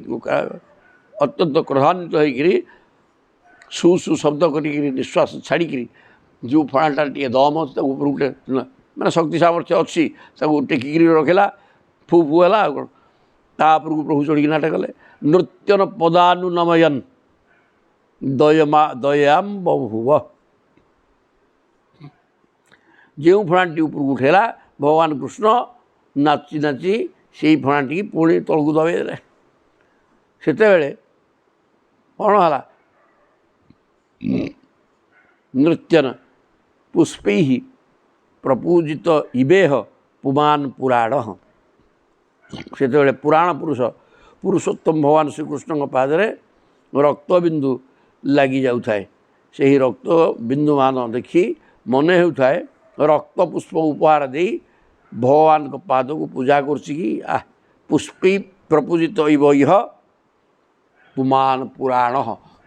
ଅତ୍ୟନ୍ତ କ୍ରୋଧାନ୍ୱିତ ହୋଇକିରି ସୁ ଶବ୍ଦ କରିକିରି ନିଶ୍ୱାସ ଛାଡ଼ିକିରି ଯେଉଁ ଫଣାଟା ଟିକେ ଦମ ଅଛି ତାକୁ ଉପରକୁ ଗୋଟେ ମାନେ ଶକ୍ତି ସାମର୍ଥ୍ୟ ଅଛି ତାକୁ ଟେକିକିରି ରଖିଲା ଫୁ ହେଲା ଆଉ କ'ଣ ତା ଉପରକୁ ପ୍ରଭୁ ଚଢ଼ିକି ନାଟ କଲେ ନୃତ୍ୟନ ପଦାନୁନମୟନ୍ ଦୟାମ୍ ବହୁଭୁବ ଯେଉଁ ଫଣାଟି ଉପରକୁ ଉଠେଇଲା ଭଗବାନ କୃଷ୍ଣ ନାଚି ନାଚି ସେଇ ଫଣାଟିକି ପୁଣି ତଳକୁ ଦବେଇ ଦେଲେ। ସେତେବେଳେ କ'ଣ ହେଲା? ନୃତ୍ୟନ ପୁଷ୍ପୈଃ ପ୍ରପୂଜିତ ଇବେହ ପୁମାନ୍ ପୁରାଣ। ସେତେବେଳେ ପୁରାଣ ପୁରୁଷୋତ୍ତମ ଭଗବାନ ଶ୍ରୀକୃଷ୍ଣଙ୍କ ପାଦରେ ରକ୍ତବିନ୍ଦୁ ଲାଗି ଯାଉଥାଏ। ସେହି ରକ୍ତବିନ୍ଦୁମାନ ଦେଖି ମନେ ହେଉଥାଏ ରକ୍ତ ପୁଷ୍ପ ଉପହାର ଦେଇ ଭଗବାନଙ୍କ ପାଦକୁ ପୂଜା କରୁଛି କି ପୁଷ୍ପୈ ପ୍ରପୂଜିତ ଇବ ପୁମାନ୍ ପୁରାଣ।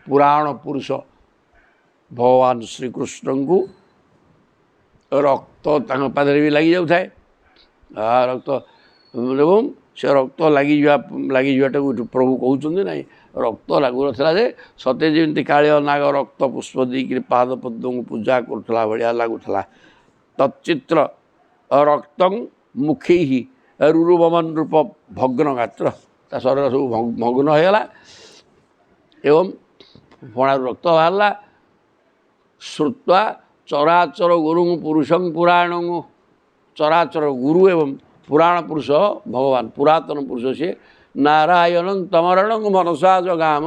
ପୁରାଣ ପୁରୁଷ ଭଗବାନ ଶ୍ରୀକୃଷ୍ଣଙ୍କୁ ରକ୍ତ ତାଙ୍କ ପାଦରେ ବି ଲାଗିଯାଉଥାଏ। ରକ୍ତ ଏବଂ ସେ ରକ୍ତ ଲାଗିଯିବାଟାକୁ ପ୍ରଭୁ କହୁଛନ୍ତି ନାହିଁ, ରକ୍ତ ଲାଗୁନଥିଲା ଯେ ସତେ ଯେମିତି କାଳିଅ ନାଗ ରକ୍ତ ପୁଷ୍ପ ଦେଇକରି ପାଦ ପଦ୍ମଙ୍କୁ ପୂଜା କରୁଥିଲା ଭଳିଆ ଲାଗୁଥିଲା। ତଚ୍ଚିତ୍ର ରକ୍ତଂ ମୁଖୈଃ ରୁରୁମମନ୍ ରୂପ ଭଗ୍ନ ଗାତ୍ର। ତା ଶରୀର ସବୁ ଭଗ୍ନ ହୋଇଗଲା ଏବଂ ଫଣାରୁ ରକ୍ତ ବାହାରିଲା। ଶ୍ରୁତ୍ୱା ଚରାଚର ଗୁରୁଂ ପୁରୁଷଂ ପୁରାଣଂ। ଚରାଚର ଗୁରୁ ଏବଂ ପୁରାଣ ପୁରୁଷ ଭଗବାନ, ପୁରାତନ ପୁରୁଷ ସିଏ। ନାରାୟଣଂ ତମରଣଂ ମନସା ଜଗାମ।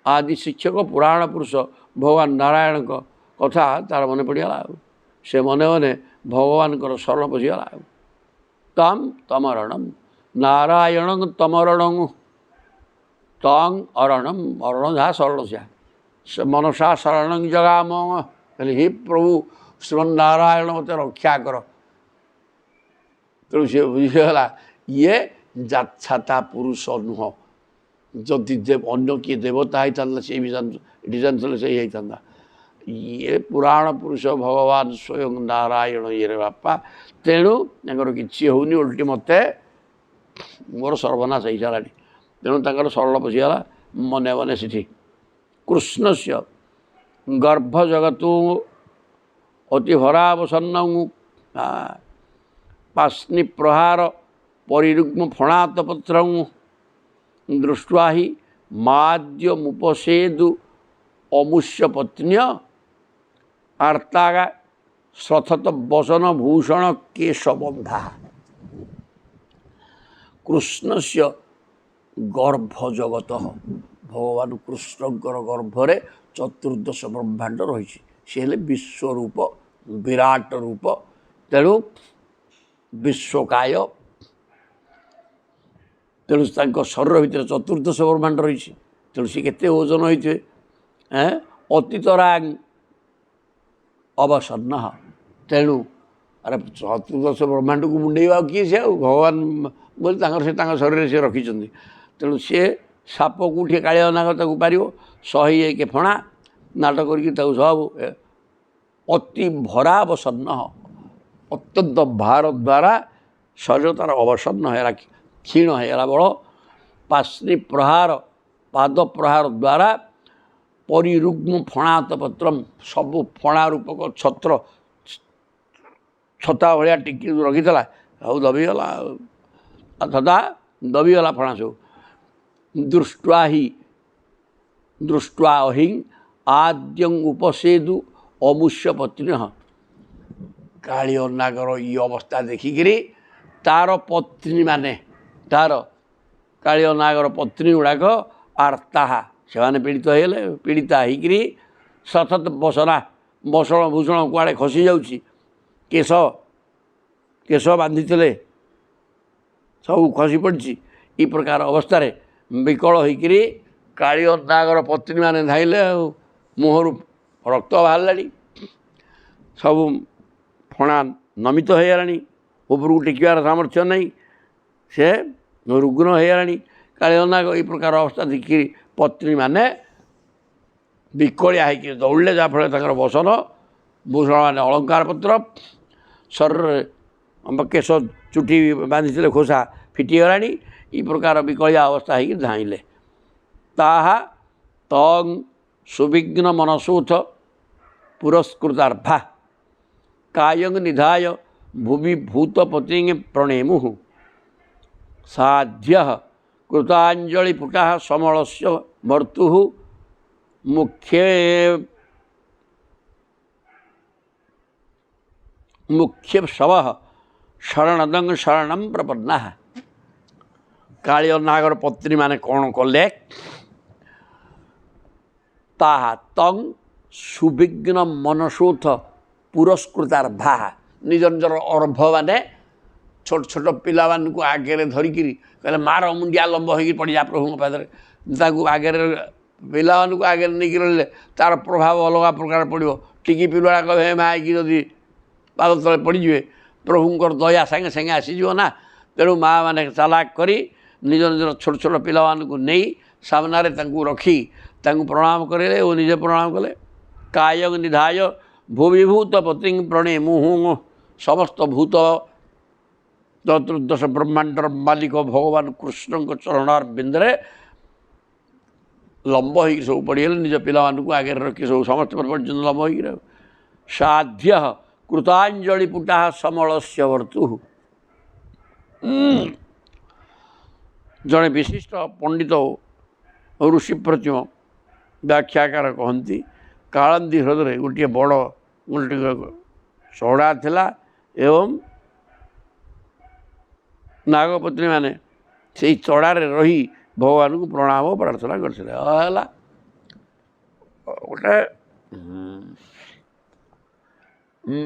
ଆଦି ଶିକ୍ଷକ ପୁରାଣ ପୁରୁଷ ଭଗବାନ ନାରାୟଣଙ୍କ କଥା ତାର ମନେ ପଡ଼ିଗଲା। ଆଉ ସେ ମନେ ମନେ ଭଗବାନଙ୍କର ଶରଣ ପଶିଗଲା। ଆଉ ତମ୍ ତମରଣମ୍ ନାରାୟଣଂ ତମରଣଂ। ତଂ ଅରଣମ୍, ଅରଣ ଯାହା ଶରଣ ସିଆ। ସେ ମନସା ଶରଣଂ ଜଗାମ। କହିଲେ ହେ ପ୍ରଭୁ ଶ୍ରୀମନ୍ନାରାୟଣ ମୋତେ ରକ୍ଷା କର। ତେଣୁ ସେ ବୁଝିଗଲା ଇଏ ଯାଚ୍ଛାତା ପୁରୁଷ ନୁହଁ। ଯଦି ଅନ୍ୟ କିଏ ଦେବତା ହେଇଥାନ୍ତା ସେ ବି ଏଠି ଜାଣିଥିଲେ ସେଇ ହେଇଥାନ୍ତା। ଇଏ ପୁରାଣ ପୁରୁଷ ଭଗବାନ ସ୍ୱୟଂ ନାରାୟଣ ଇଏରେ ବାପା। ତେଣୁ ତାଙ୍କର କିଛି ହେଉନି, ଓଲଟି ମୋତେ ମୋର ସର୍ବନାଶ ହେଇସାରିଲାଣି। ତେଣୁ ତାଙ୍କର ଶରଣ ପଶିଗଲା ମନେ ମନେ ସେଠି। କୃଷ୍ଣସ୍ୟ ଗର୍ଭ ଜଗତୁ ଅତିଭରାବସନ୍ନ ପାସ୍ନି ପ୍ରହାର ପରିରୁଗ୍ମ ଫଣାତ ପତ୍ରଂ ଦୃଷ୍ଟ୍ୱା ହି ମାଦ୍ୟମୁପସେଦୁ ଅମୁଷ୍ୟ ପତ୍ନ୍ୟ ଆର୍ତ୍ତାଗା ସଥତ ବସନ ଭୂଷଣ କେଶବନ୍ଧା। କୃଷ୍ଣସ୍ୟ ଗର୍ଭ ଜଗତ, ଭଗବାନ କୃଷ୍ଣଙ୍କର ଗର୍ଭରେ ଚତୁର୍ଦ୍ଦଶ ବ୍ରହ୍ମାଣ୍ଡ ରହିଛି। ସେ ହେଲେ ବିଶ୍ୱରୂପ, ବିରାଟ ରୂପ। ତେଣୁ ବିଶ୍ୱକାୟ, ତେଣୁ ତାଙ୍କ ଶରୀର ଭିତରେ ଚତୁର୍ଦ୍ଦଶ ବ୍ରହ୍ମାଣ୍ଡ ରହିଛି। ତେଣୁ ସେ କେତେ ଓଜନ ହୋଇଥିବେ? ଅତିତରାଂ ଅବସନ୍ନ। ତେଣୁ ଆରେ ଚତୁର୍ଦ୍ଦଶ ବ୍ରହ୍ମାଣ୍ଡକୁ ମୁଣ୍ଡେଇବା ଆଉ କିଏ? ସେ ଆଉ ଭଗବାନ ବୋଲି ତାଙ୍କର ସେ ତାଙ୍କ ଶରୀରରେ ସେ ରଖିଛନ୍ତି। ତେଣୁ ସିଏ ସାପକୁ ଉଠିଏ କାଳିଆ ନାଗ ତାକୁ ପାରିବ 101 ଫଣା ନାଟ କରିକି ତାକୁ ସବୁ ଅତି ଭରାବସନ୍ନ, ଅତ୍ୟନ୍ତ ଭାର ଦ୍ୱାରା ଶରୀର ତା'ର ଅବସନ୍ନ ହେଲା, କ୍ଷୀଣ ହେଇଗଲା। ବଳ ପାସ୍ନି ପ୍ରହାର, ପାଦ ପ୍ରହାର ଦ୍ୱାରା ପରିରୁଗ୍ମ ଫଣାତ ପତ୍ରମ୍, ସବୁ ଫଣା ରୂପକ ଛତ୍ର ଛତା ଭଳିଆ ଟିକି ରଖିଥିଲା ଆଉ ଦବିଗଲା। ତଥା ଦବିଗଲା ଫଣା ସବୁ। ଦୃଷ୍ଟ୍ୱା ଅହିଂ ଆଦ୍ୟଂ ଉପସେଦୁ ଅମୁଷ୍ୟ ପତ୍ନୀ। କାଳିଅ ନାଗର ଇ ଅବସ୍ଥା ଦେଖିକିରି ତାର ପତ୍ନୀମାନେ, ତାର କାଳିଅ ନାଗର ପତ୍ନୀ ଗୁଡ଼ାକ ଆର୍ତ୍ତାହା, ସେମାନେ ପୀଡ଼ିତ ହେଇଗଲେ। ପୀଡ଼ିତା ହେଇକିରି ସତତ ବସନା, ବସଣ ଭୂଷଣ କୁଆଡ଼େ ଖସି ଯାଉଛି। କେଶ ବାନ୍ଧିଥିଲେ ସବୁ ଖସି ପଡ଼ିଛି। ଏ ପ୍ରକାର ଅବସ୍ଥାରେ ବିକଳ ହୋଇକିରି କାଳିଅ ନାଗର ପତ୍ନୀମାନେ ଧାଇଁଲେ। ଆଉ ମୁହଁରୁ ରକ୍ତ ବାହାରିଲାଣି, ସବୁ ଫଣା ନମିତ ହେଇଗଲାଣି, ଉପରକୁ ଟେକିବାର ସାମର୍ଥ୍ୟ ନାହିଁ, ସେ ରୁଗ୍ନ ହେଇଗଲାଣି କାଳିଅ ନାଗ। ଏହି ପ୍ରକାର ଅବସ୍ଥା ଦେଖିକିରି ପତ୍ନୀମାନେ ବିକଳିଆ ହେଇକିରି ଦୌଡ଼ିଲେ, ଯାହାଫଳରେ ତାଙ୍କର ବସନ ଭୂଷଣ ମାନେ ଅଳଙ୍କାର ପତ୍ର, ଶରୀରରେ କେଶ ଚୁଟି ବାନ୍ଧିଥିଲେ ଖୋସା ଫିଟିଗଲାଣି। ଏ ପ୍ରକାର ବିକଳିଆ ଅବସ୍ଥା ହେଇକି ଧାଇଁଲେ। ତାହା ତଂ ସୁବିଘ୍ନ ମନସୂଥ ପୁରସ୍କୃତାର୍ଭା କାୟଂ ନିଧାୟ ଭୁବି ଭୂତପତି ପ୍ରଣେମୁଃ ସାଧ୍ୟ କୃତାଞ୍ଜଳି ପୁଟା ସମଳସ୍ୟ ମର୍ତ୍ତୁଃ ମୁଖ୍ୟେ मुख्य शव शरणदंग शरणम प्रपन्ना कालिया नागर पत्नी माने कौन कले ताहा तंग सुविघ्न मनसोथ पुरस्कृतार्भा निज निजर अर्भ मैंने छोट छोट पिला को आगे धरिकी कहले मार मुंडिया लंब हो पड़ जा प्रभु पादे आगे पिला आगे नहीं रही तार प्रभाव अलग प्रकार पड़ो टिकी पिलुआ कहे माइकी जदि पाद तले पड़े प्रभुंर दया सागे सागे आसीज ना तेणु माँ मैंने चालाक करी निज निजर छोट छोट पिला नहीं सामने रखी प्रणाम करे और निजे प्रणाम कले काय निधाय भूविभूत पति प्रणय मुहु समस्त भूत चतुर्दश ब्रह्मांडर मालिक भगवान कृष्ण चरणार बिंदरे लंब हो सब पड़गले निज पिला आगे रखी सब समस्त पर्यटन लंब हो साध्य कृतांजलि पुटा समल से वर्तु जड़े विशिष्ट पंडित ऋषि प्रतिम व्याख्याकार कहती कालंदी ह्रद गोटे बड़ गोटे चढ़ा थिला एवं नागपत्नी माने से चढ़ार रही भगवान को प्रणाम प्रार्थना करते गोटे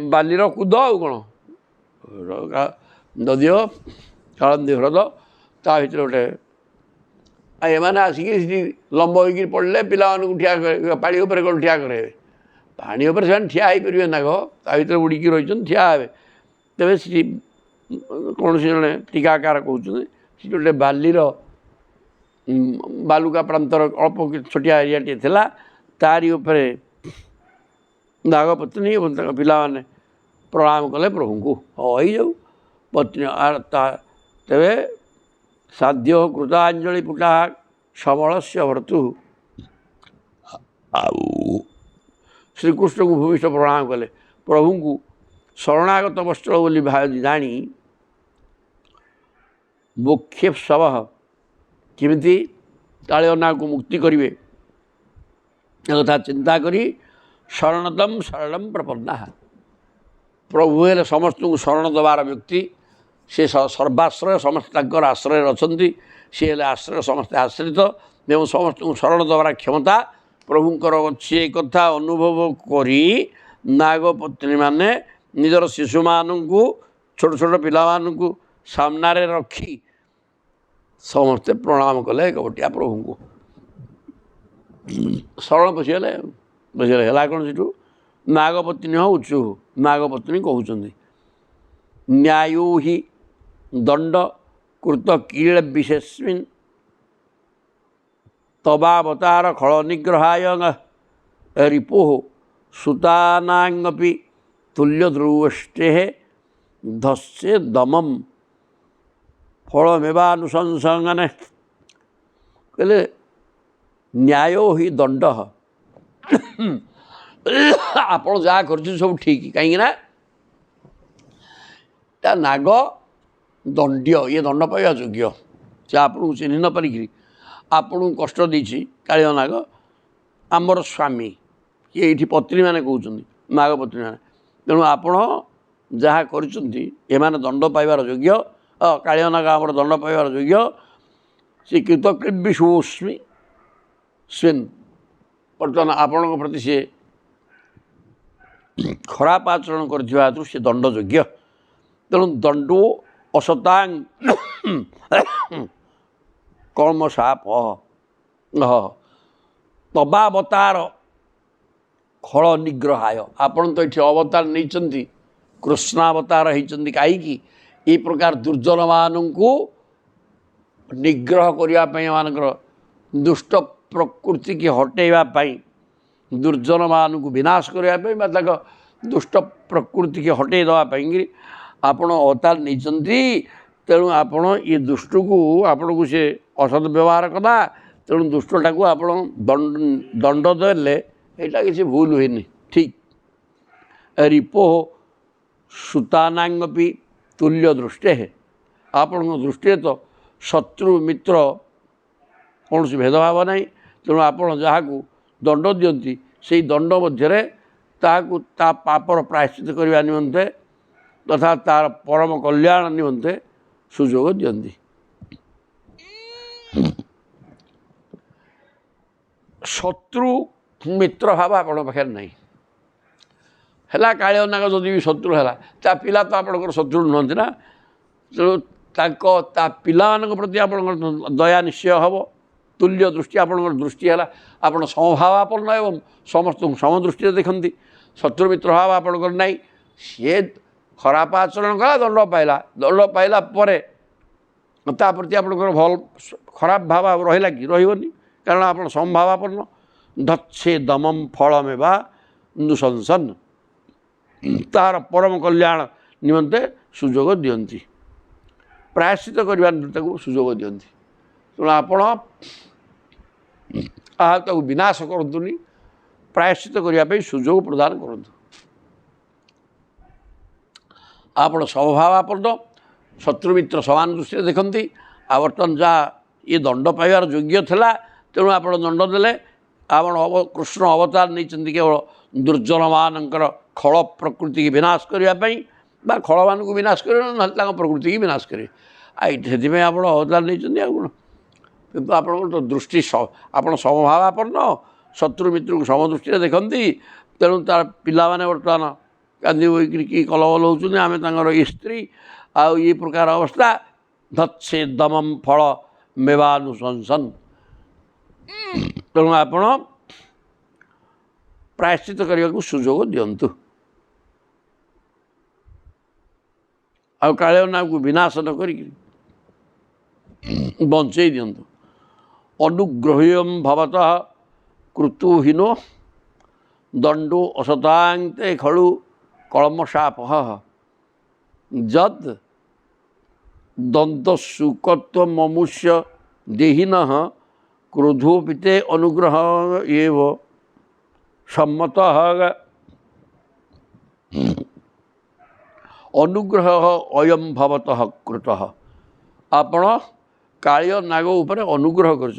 बालीर कूद आउ कौन नदी कालंदी ह्रद ता भर गोटे एमाने आसिक लंब हो पड़े पिला ठिया पानी उपर कौन ठिया करे पानी उपर से ठिया हो पारे नाग ता भर उड़ीकी रही ठिया हे तेज से कौन से जड़े टीकाकार कहते गोटे बालीर बालुका प्रांतर अल्प छोटिया एरियाटे थिला तारी उपरे नागपत्नी और पिला माने प्रणाम कले प्रभु को हई जाऊ पत्नी तेरे साध्य कृतांजलि पुटा समल से वर्तु श्रीकृष्ण को भूमिष्ठ प्रणाम कले प्रभु को शरणागत वस्त्र बोली जानी मुख्य शव किमिति कालिया को मुक्ति करेंगे कथा चिंता करी शरणदम शरणम प्रपन्ना प्रभु हेले समस्त को शरण देवार व्यक्ति से सर्वाश्रय समस्त आश्रय अच्छा सी हेले आश्रय समस्ते आश्रित एवं समस्त को शरण देवार क्षमता प्रभुंकर अच्छी कथा अनुभव करी नागपत्नी माने निजर शिशु मानू छोट छोट पिला मानू सामने रखी समस्ते प्रणाम कले गोटिया प्रभु को शरण पशिगले है कौन से नागपत्नी उच्चु नागपत्नी कहते न्यायो ही दंड कृत कील विशेषमिन तबावतार खल निग्रहाय रिपो सुतानांगपि तुल्य ध्रुवष्टे धस्ये दमम फलमेवानुशंसने कहले न्याय ही दंड आप जहाँ कर सब ठीक कहीं नाग दंड्य ये दंड पाइबा योग्य से आपको चिन्ह न पारिकी आपन कष्ट देछि कालिया नाग आमर स्वामी ये पत्नी मैंने कहते नागपत्नी मैंने तेणु आपण जहाँ कर दंड पाइबार योग्य कालिया नाग आमर दंड पाइबार योग्य से कृतकृष्मी स्विन बर्तमान आपण प्रति सी खराब आचरण कर सी दंड योग्य तेणु दंडो असतांग कर्म साप तबावतार खल निग्रहाय आपण तो ये अवतार नहीं कृष्णावतार होती कहीं ये प्रकार दुर्जन मानू निग्रह करने मानकर दुष्ट प्रकृति की हटेवाई दुर्जन मानू विनाश करने दुष्ट प्रकृति की हटे देवाई आपण अवतार नहीं तेणु आपण ये दुष्ट को आपण को सी असद व्यवहार कला तेणु दुष्टा को आप दंड देले यहाँ किसी भूल हुए ठीक रिपो सुतानांगपि तुल्य दृष्टे है आपण दृष्टि तो शत्रु मित्र कौन सी भेदभाव ना तेणु आपण जहाँ को दंड दियंती से दंड मध्य ता पापर प्रायश्चित करने निमंते तथा तार परम कल्याण निमंते सुजोग दियंती। शत्रु मित्र भाव आपण पाखे नहीं है कालिया नाग जदि भी शत्रु है ता पिला तो आपंकर शत्रु नुहति ना तेणु ता पिला प्रति आप दया निश्चय हम तुल्य दृष्टि आपंकर दृष्टि है आप समभावापन्न एवं समस्त समदृष्टि देखती शत्रु मित्र भाव आपंकर ना सी खराब आचरण कला दंड पाइला ता प्रति आपंकर भल खराब भाव रहा कि रही कारण आप समभावापन्न धत्से दमम फलमेवा नुशंसन तार परम कल्याण निमंते सुजोग दियंती प्रायश्चित करने सुजोग दियंती तेणु आपण विनाश करतुनि प्रायश्चित करने सुजोग प्रदान करूँ आपण समभावापन्न शत्रुमित्र समान दृष्टि देखती आ बर्तमान जहाँ ये दंड पाइबार योग्य थिला तेणु आप दंड देले आपण कृष्ण अवतार नहीं केवल दुर्जन मानकर खल प्रकृति की विनाश करने खल मान विनाश कर प्रकृति की विनाश करें से आप अवतार नहीं किंतु आप तो दृष्टि आप समभावापन्न शत्रु मित्र को समदृष्टि देखती तेणु तार पिला माने बर्तमान कांदी बोईकि कि कलबल होचुनी आम स्त्री आउ ये प्रकार अवस्था धत्से दमम फल मेवानुशंसन तेणु आपण प्रायश्चित करने को सुजोग दिंतु आ कालिया को विनाश न कर बंचई दिंतु अनुग्रह्यम भवतः कृतुहीनो दंडो असतांते खलु कलमशाप जद दंतशुकत्व ममुष्य देहिन क्रोधोपिते अनुग्रह एव सम्मत अनुग्रह अयम भवतः कृतः आपण कालिया नाग उपर अनुग्रह कर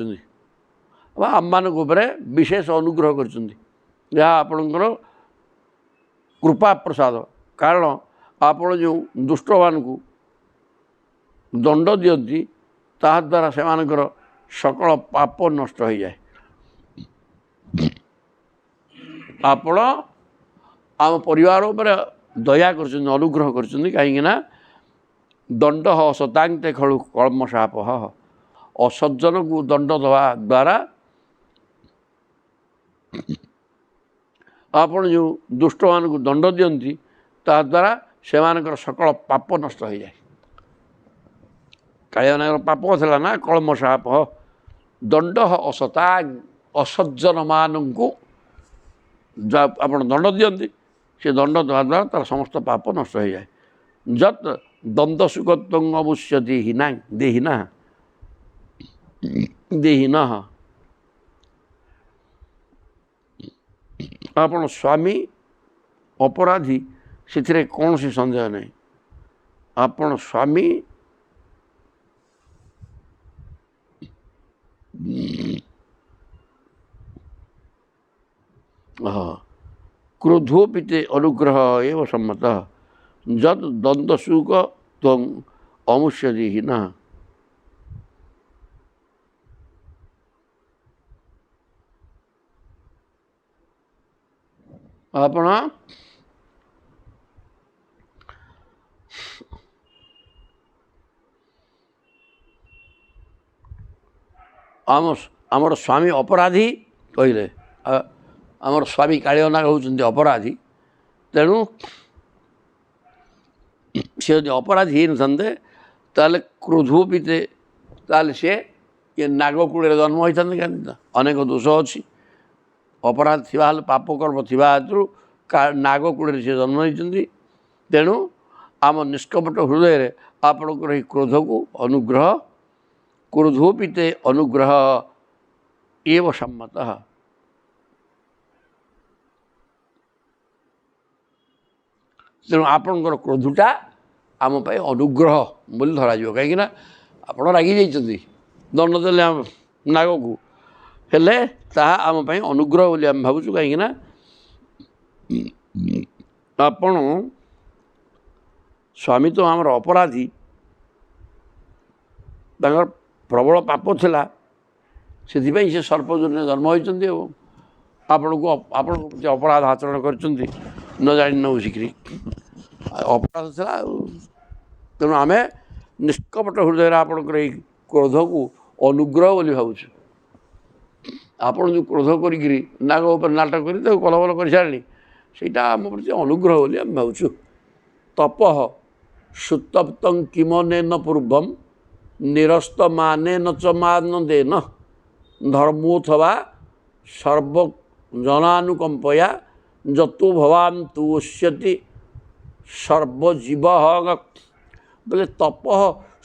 आम मान विशेष अनुग्रह कर आपणकर कृपा प्रसाद कारण आपण जो दुष्ट मान को दंड दियंती ता द्वारा से सकल पाप नष्ट हो जाए आपण आम परिवार उपर दया कर अनुग्रह कर कहीं दंड असतांते खलु कलमशाप असज्जन को दंड दवा द्वारा आपण जो दुष्ट मान को दंड दियंती ता द्वारा से सकल पाप नष्ट हो जाए कालिया नागर पाप था ना कलमशाप दंड असता असज्जन मान को आप दंड दियंती से दंड द्वारा तार समस्त पाप नष्ट हो जाए जत दंत सुखत्वमुष्य देहिना आपण स्वामी अपराधी से कौन सी संदेह नहीं आपण स्वामी क्रोधोपिते अनुग्रह एवं सम्मत जद दंतशुक त्वं अमुष्यति न आपण आमर स्वामी अपराधी कहले आमर स्वामी कालिया नाग होउछन्ति अपराधी तेणु से यदि अपराधी नथान्ते ताले क्रोधोपिते ताले से ये नागकूल जन्म होता अनेक दोष अच्छी अपराध थिबा पाप कर्म थिबा हेतु नागकूल से जन्म होती तेणु आम निष्कपट हृदय आपणकर ही क्रोध को अनुग्रह क्रोधोपिते अनुग्रह एवं सम्मत तेणु आपणकर क्रोधटा आम पाई अनुग्रह बोली धरा कहीं आप रागी जाइए दंड देले नाग को हेले ताहा आम पाई अनुग्रह बोली आम भावुँ कहीं आपण ସ୍ୱାମୀ ତ ଆମର ଅପରାଧୀ, ତାଙ୍କର ପ୍ରବଳ ପାପ ଥିଲା, ସେଥିପାଇଁ ସେ ସର୍ପ ଯୋନିରେ ଜନ୍ମ ହୋଇଛନ୍ତି ଏବଂ ଆପଣଙ୍କୁ ଅପରାଧ ଆଚରଣ କରିଛନ୍ତି ନ ଜାଣି ନ ବୁଝିକିରି ଅପରାଧ ଥିଲା। ଆଉ ତେଣୁ ଆମେ ନିଷ୍କପଟ ହୃଦୟରେ ଆପଣଙ୍କର ଏଇ କ୍ରୋଧକୁ ଅନୁଗ୍ରହ ବୋଲି ଭାବୁଛୁ। ଆପଣ ଯେଉଁ କ୍ରୋଧ କରିକିରି ନାଗ ଉପରେ ନାଟକ କରି ତାକୁ କଲବଲ କରିସାରିଲେଣି, ସେଇଟା ଆମ ପ୍ରତି ଅନୁଗ୍ରହ ବୋଲି ଆମେ ଭାବୁଛୁ। ତପଃ ସୁତପ୍ତଂ କିମନେନ ପୂର୍ବଂ ନିରସ୍ତ ମାନେନ ଚ ମାନନ୍ଦେନ ଧର୍ମୋଥବା ସର୍ବଜନାନୁକମ୍ପୟା ଯତୁ ଭବାନ୍ ତୁଷ୍ୟତି ସର୍ବଜୀବ। ବୋଲେ ତପଃ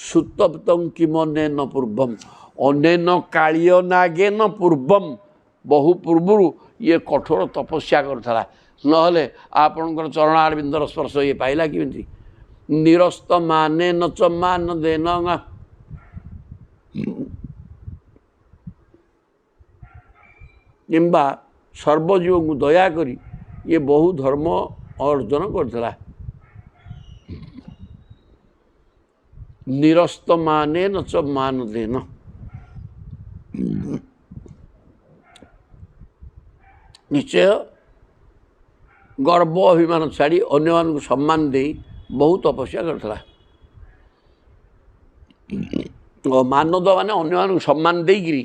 ସୁତପ୍ତଂ କିମନେନ ପୂର୍ବଂ, ଅନେନ କାଳିୟ ନାଗେନ ପୂର୍ବଂ, ବହୁ ପୂର୍ବରୁ ଇଏ କଠୋର ତପସ୍ୟା କରୁଥିଲା, ନହେଲେ ଆପଣଙ୍କର ଚରଣାରବିନ୍ଦର ସ୍ପର୍ଶ ଇଏ ପାଇଲା କେମିତି? ନିରସ୍ତ ମାନେନ ଚ ମାନନ୍ଦେନ, କିମ୍ବା ସର୍ବଜୀବଙ୍କୁ ଦୟାକରି ଇଏ ବହୁ ଧର୍ମ ଅର୍ଜନ କରିଥିଲା। ନିରସ୍ତ ମାନେନ ଚ ମାନନ୍ଦେନ, ନିଶ୍ଚୟ ଗର୍ବ ଅଭିମାନ ଛାଡ଼ି ଅନ୍ୟମାନଙ୍କୁ ସମ୍ମାନ ଦେଇ ବହୁ ତପସ୍ୟା କରିଥିଲା। ମାନଦ ମାନେ ଅନ୍ୟମାନଙ୍କୁ ସମ୍ମାନ ଦେଇକିରି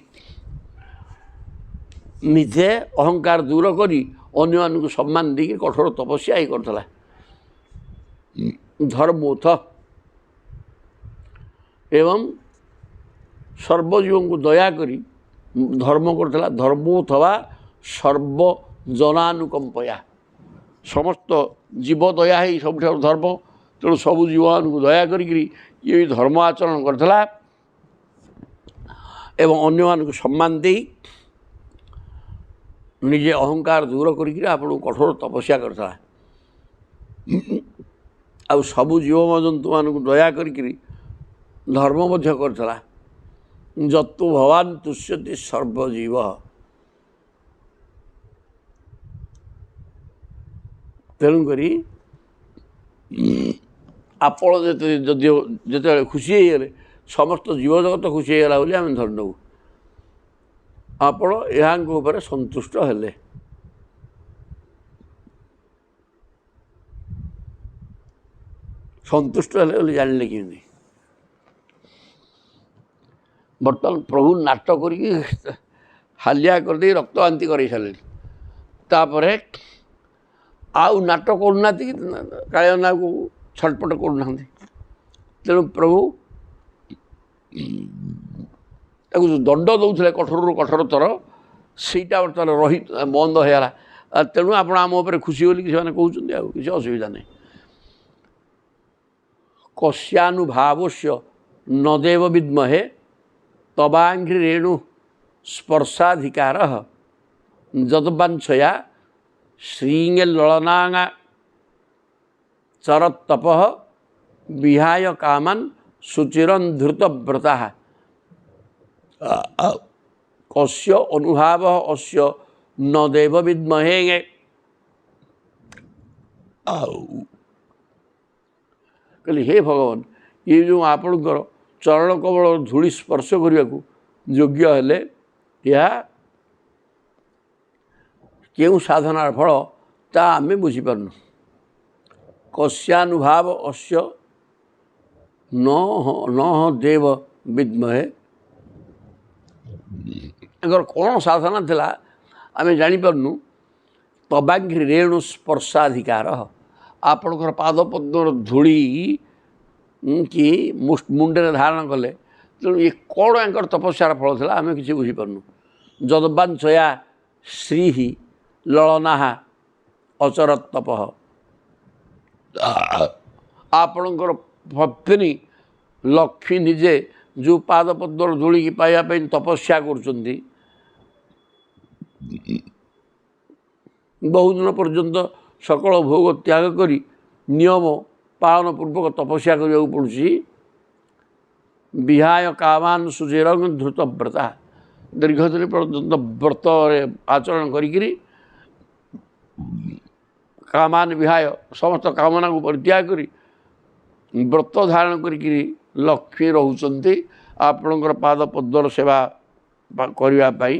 ନିଜେ ଅହଙ୍କାର ଦୂର କରି ଅନ୍ୟମାନଙ୍କୁ ସମ୍ମାନ ଦେଇକି କଠୋର ତପସ୍ୟା ହିଁ କରୁଥିଲା। ଧର୍ମୋଥ ଏବଂ ସର୍ବଜୀବଙ୍କୁ ଦୟାକରି ଧର୍ମ କରୁଥିଲା। ଧର୍ମୋଥବା ସର୍ବଜନାନୁକମ୍ପୟା, ସମସ୍ତ ଜୀବ ଦୟା ହିଁ ସବୁଠାରୁ ଧର୍ମ। ତେଣୁ ସବୁ ଜୀବମାନଙ୍କୁ ଦୟା କରିକିରି ଇଏ ବି ଧର୍ମ ଆଚରଣ କରିଥିଲା ଏବଂ ଅନ୍ୟମାନଙ୍କୁ ସମ୍ମାନ ଦେଇ ନିଜେ ଅହଙ୍କାର ଦୂର କରିକିରି ଆପଣଙ୍କୁ କଠୋର ତପସ୍ୟା କରିଥିଲା। ଆଉ ସବୁ ଜୀବଜନ୍ତୁମାନଙ୍କୁ ଦୟା କରିକିରି ଧର୍ମ ମଧ୍ୟ କରିଥିଲା। ଯତୁ ଭବାନ୍ ତୁଷ୍ୟତି ସର୍ବଜୀବ। ତେଣୁକରି ଆପଣ ଯେତେବେଳେ ଖୁସି ହେଇଗଲେ ସମସ୍ତ ଜୀବଜଗତ ଖୁସି ହେଇଗଲା ବୋଲି ଆମେ ଧରି ନେବୁ। ଆପଣ ଏହାଙ୍କ ଉପରେ ସନ୍ତୁଷ୍ଟ ହେଲେ। ସନ୍ତୁଷ୍ଟ ହେଲେ ବୋଲି ଜାଣିଲେ କେମିତି? ବର୍ତ୍ତମାନ ପ୍ରଭୁ ନାଟ କରିକି ହାଲିଆ କରିଦେଇ ରକ୍ତବାନ୍ତି କରେଇ ସାରିଲେଣି, ତାପରେ ଆଉ ନାଟ କରୁନାହାନ୍ତି କି କାଳିଅ ନାଗକୁ ଛଟପଟ କରୁନାହାନ୍ତି। ତେଣୁ ପ୍ରଭୁ ତାକୁ ଯେଉଁ ଦଣ୍ଡ ଦେଉଥିଲେ କଠୋରରୁ କଠୋରତର, ସେଇଟା ବର୍ତ୍ତମାନ ବନ୍ଦ ହୋଇଗଲା। ତେଣୁ ଆପଣ ଆମ ଉପରେ ଖୁସି ବୋଲିକି ସେମାନେ କହୁଛନ୍ତି, ଆଉ କିଛି ଅସୁବିଧା ନାହିଁ। କସ୍ୟାନୁଭାବସ୍ୟ ନ ଦେବ ବିଦ୍ମହେ ତବାଙ୍ଘ୍ରି ରେଣୁ ସ୍ପର୍ଶାଧିକାର ଯଦବାଞ୍ଛୟା ଶ୍ରୀଙ୍ଗେ ଲଳନାଙ୍ଗା ଚରତପଃ ବିହାୟ କାମାନ୍ ସୁଚିରନ୍ଧୃତ ବ୍ରତା। କସ୍ୟ ଅନୁଭାବ ଅସ୍ୟ ନ ଦେବ ବିଦ୍ମହେ। କହିଲେ ହେ ଭଗବାନ, ଇଏ ଯେଉଁ ଆପଣଙ୍କର ଚରଣ କମଳ ଧୂଳି ସ୍ପର୍ଶ କରିବାକୁ ଯୋଗ୍ୟ ହେଲେ, ଏହା କେଉଁ ସାଧନାର ଫଳ ତା ଆମେ ବୁଝିପାରୁନୁ। କସ୍ୟାନୁଭାବ ଅସ୍ୟ ନ ଦେବ ବିଦ୍ମହେ, ତାଙ୍କର କ'ଣ ସାଧନା ଥିଲା ଆମେ ଜାଣିପାରୁନୁ। ତବାଙ୍ଘ୍ରି ରେଣୁ ସ୍ପର୍ଶାଧିକାର, ଆପଣଙ୍କର ପାଦପଦ୍ମର ଧୂଳି କି ମୁଣ୍ଡରେ ଧାରଣ କଲେ। ତେଣୁ ଏ କ'ଣ ୟାଙ୍କର ତପସ୍ୟାର ଫଳ ଥିଲା ଆମେ କିଛି ବୁଝିପାରୁନୁ। ଯଦବାଞ୍ଛୟା ଶ୍ରୀ ଲଳନାହା ଅଚରତପଃ, ଆପଣଙ୍କର ପତ୍ନୀ ଲକ୍ଷ୍ମୀ ନିଜେ ଯେଉଁ ପାଦପଦ୍ମର ଧୂଳିକି ପାଇବା ପାଇଁ ତପସ୍ୟା କରୁଛନ୍ତି, ବହୁଦିନ ପର୍ଯ୍ୟନ୍ତ ସକଳ ଭୋଗ ତ୍ୟାଗ କରି ନିୟମ ପାଳନ ପୂର୍ବକ ତପସ୍ୟା କରିବାକୁ ପଡ଼ୁଛି। ବିହାୟ କାମାନ୍ ସୁଚିରନ୍ଧୃତ ବ୍ରତା, ଦୀର୍ଘଦିନ ପର୍ଯ୍ୟନ୍ତ ବ୍ରତରେ ଆଚରଣ କରିକିରି କାମାନ୍ ବିହାୟ, ସମସ୍ତ କାମନାକୁ ପରିତ୍ୟାଗ କରି ବ୍ରତ ଧାରଣ କରିକି ଲକ୍ଷ୍ମୀ ରହୁଛନ୍ତି ଆପଣଙ୍କର ପାଦ ପଦ୍ମର ସେବା କରିବା ପାଇଁ।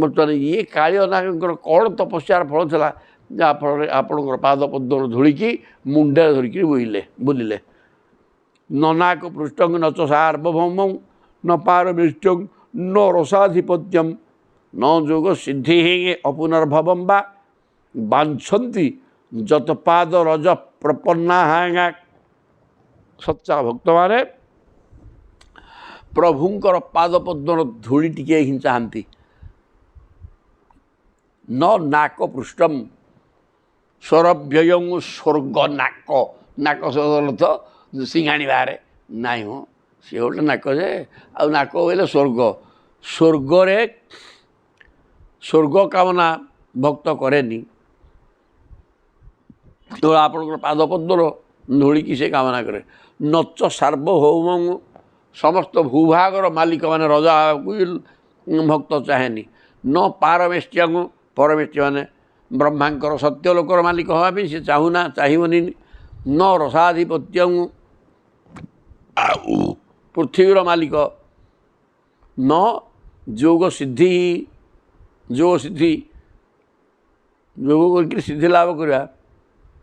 ବର୍ତ୍ତମାନ ଇଏ କାଳିଅ ନାଗଙ୍କର କ'ଣ ତପସ୍ୟାର ଫଳ ଥିଲା, ଯାହାଫଳରେ ଆପଣଙ୍କର ପାଦ ପଦ୍ମର ଧୂଳିକି ମୁଣ୍ଡରେ ଧରିକି ବୁଲିଲେ। ନାକ ପୃଷ୍ଠଂ ନ ଚ ସାର୍ବଭୌମଂ ନ ପାରମେଷ୍ଟ୍ୟଂ ନ ରସାଧିପତ୍ୟಂ ନ ଯୋଗ ସିଦ୍ଧି ଅପୁନର୍ଭବಂ ବା ବାଞ୍ଛନ୍ତି ଯତପାଦ ରଜ ପ୍ରପନ୍ନା। ସଚ୍ଚା ଭକ୍ତମାନେ ପ୍ରଭୁଙ୍କର ପାଦ ପଦ୍ମର ଧୂଳି ଟିକେ ହିଁ ଚାହାନ୍ତି। ନ ନାକ ପୃଷ୍ଠମ ସ୍ୱରବ୍ୟୟଂ ସ୍ୱର୍ଗ ନାକ। ନାକ ସଦର୍ଥ ସିଂହାଣୀ ବାହାରେ ନାଇଁ ହଁ, ସେ ଗୋଟେ ନାକ ଯେ, ଆଉ ନାକ ବୋଇଲେ ସ୍ୱର୍ଗ। ସ୍ୱର୍ଗ କାମନା ଭକ୍ତ କରେନି, କେବଳ ଆପଣଙ୍କର ପାଦ ପଦ୍ମର ଧୂଳିକି ସେ କାମନା କରେ। ନଚ ସାର୍ବଭୌମଂ ସମସ୍ତ ଭୂଭାଗର ମାଲିକ ମାନେ ରଜାକୁ ଭକ୍ତ ଚାହେଁନି। ନ ପାରମେଷ୍ଟ୍ୟଂ ପରମେଷ୍ଟ୍ୟ ମାନେ ବ୍ରହ୍ମାଙ୍କର ସତ୍ୟ ଲୋକର ମାଲିକ ହେବା ପାଇଁ ସେ ଚାହିଁବନି। ନ ରସାଧିପତ୍ୟଂ ପୃଥିବୀର ମାଲିକ। ନ ଯୋଗ ସିଦ୍ଧି ଯୋଗ କରିକି ସିଦ୍ଧି ଲାଭ କରିବା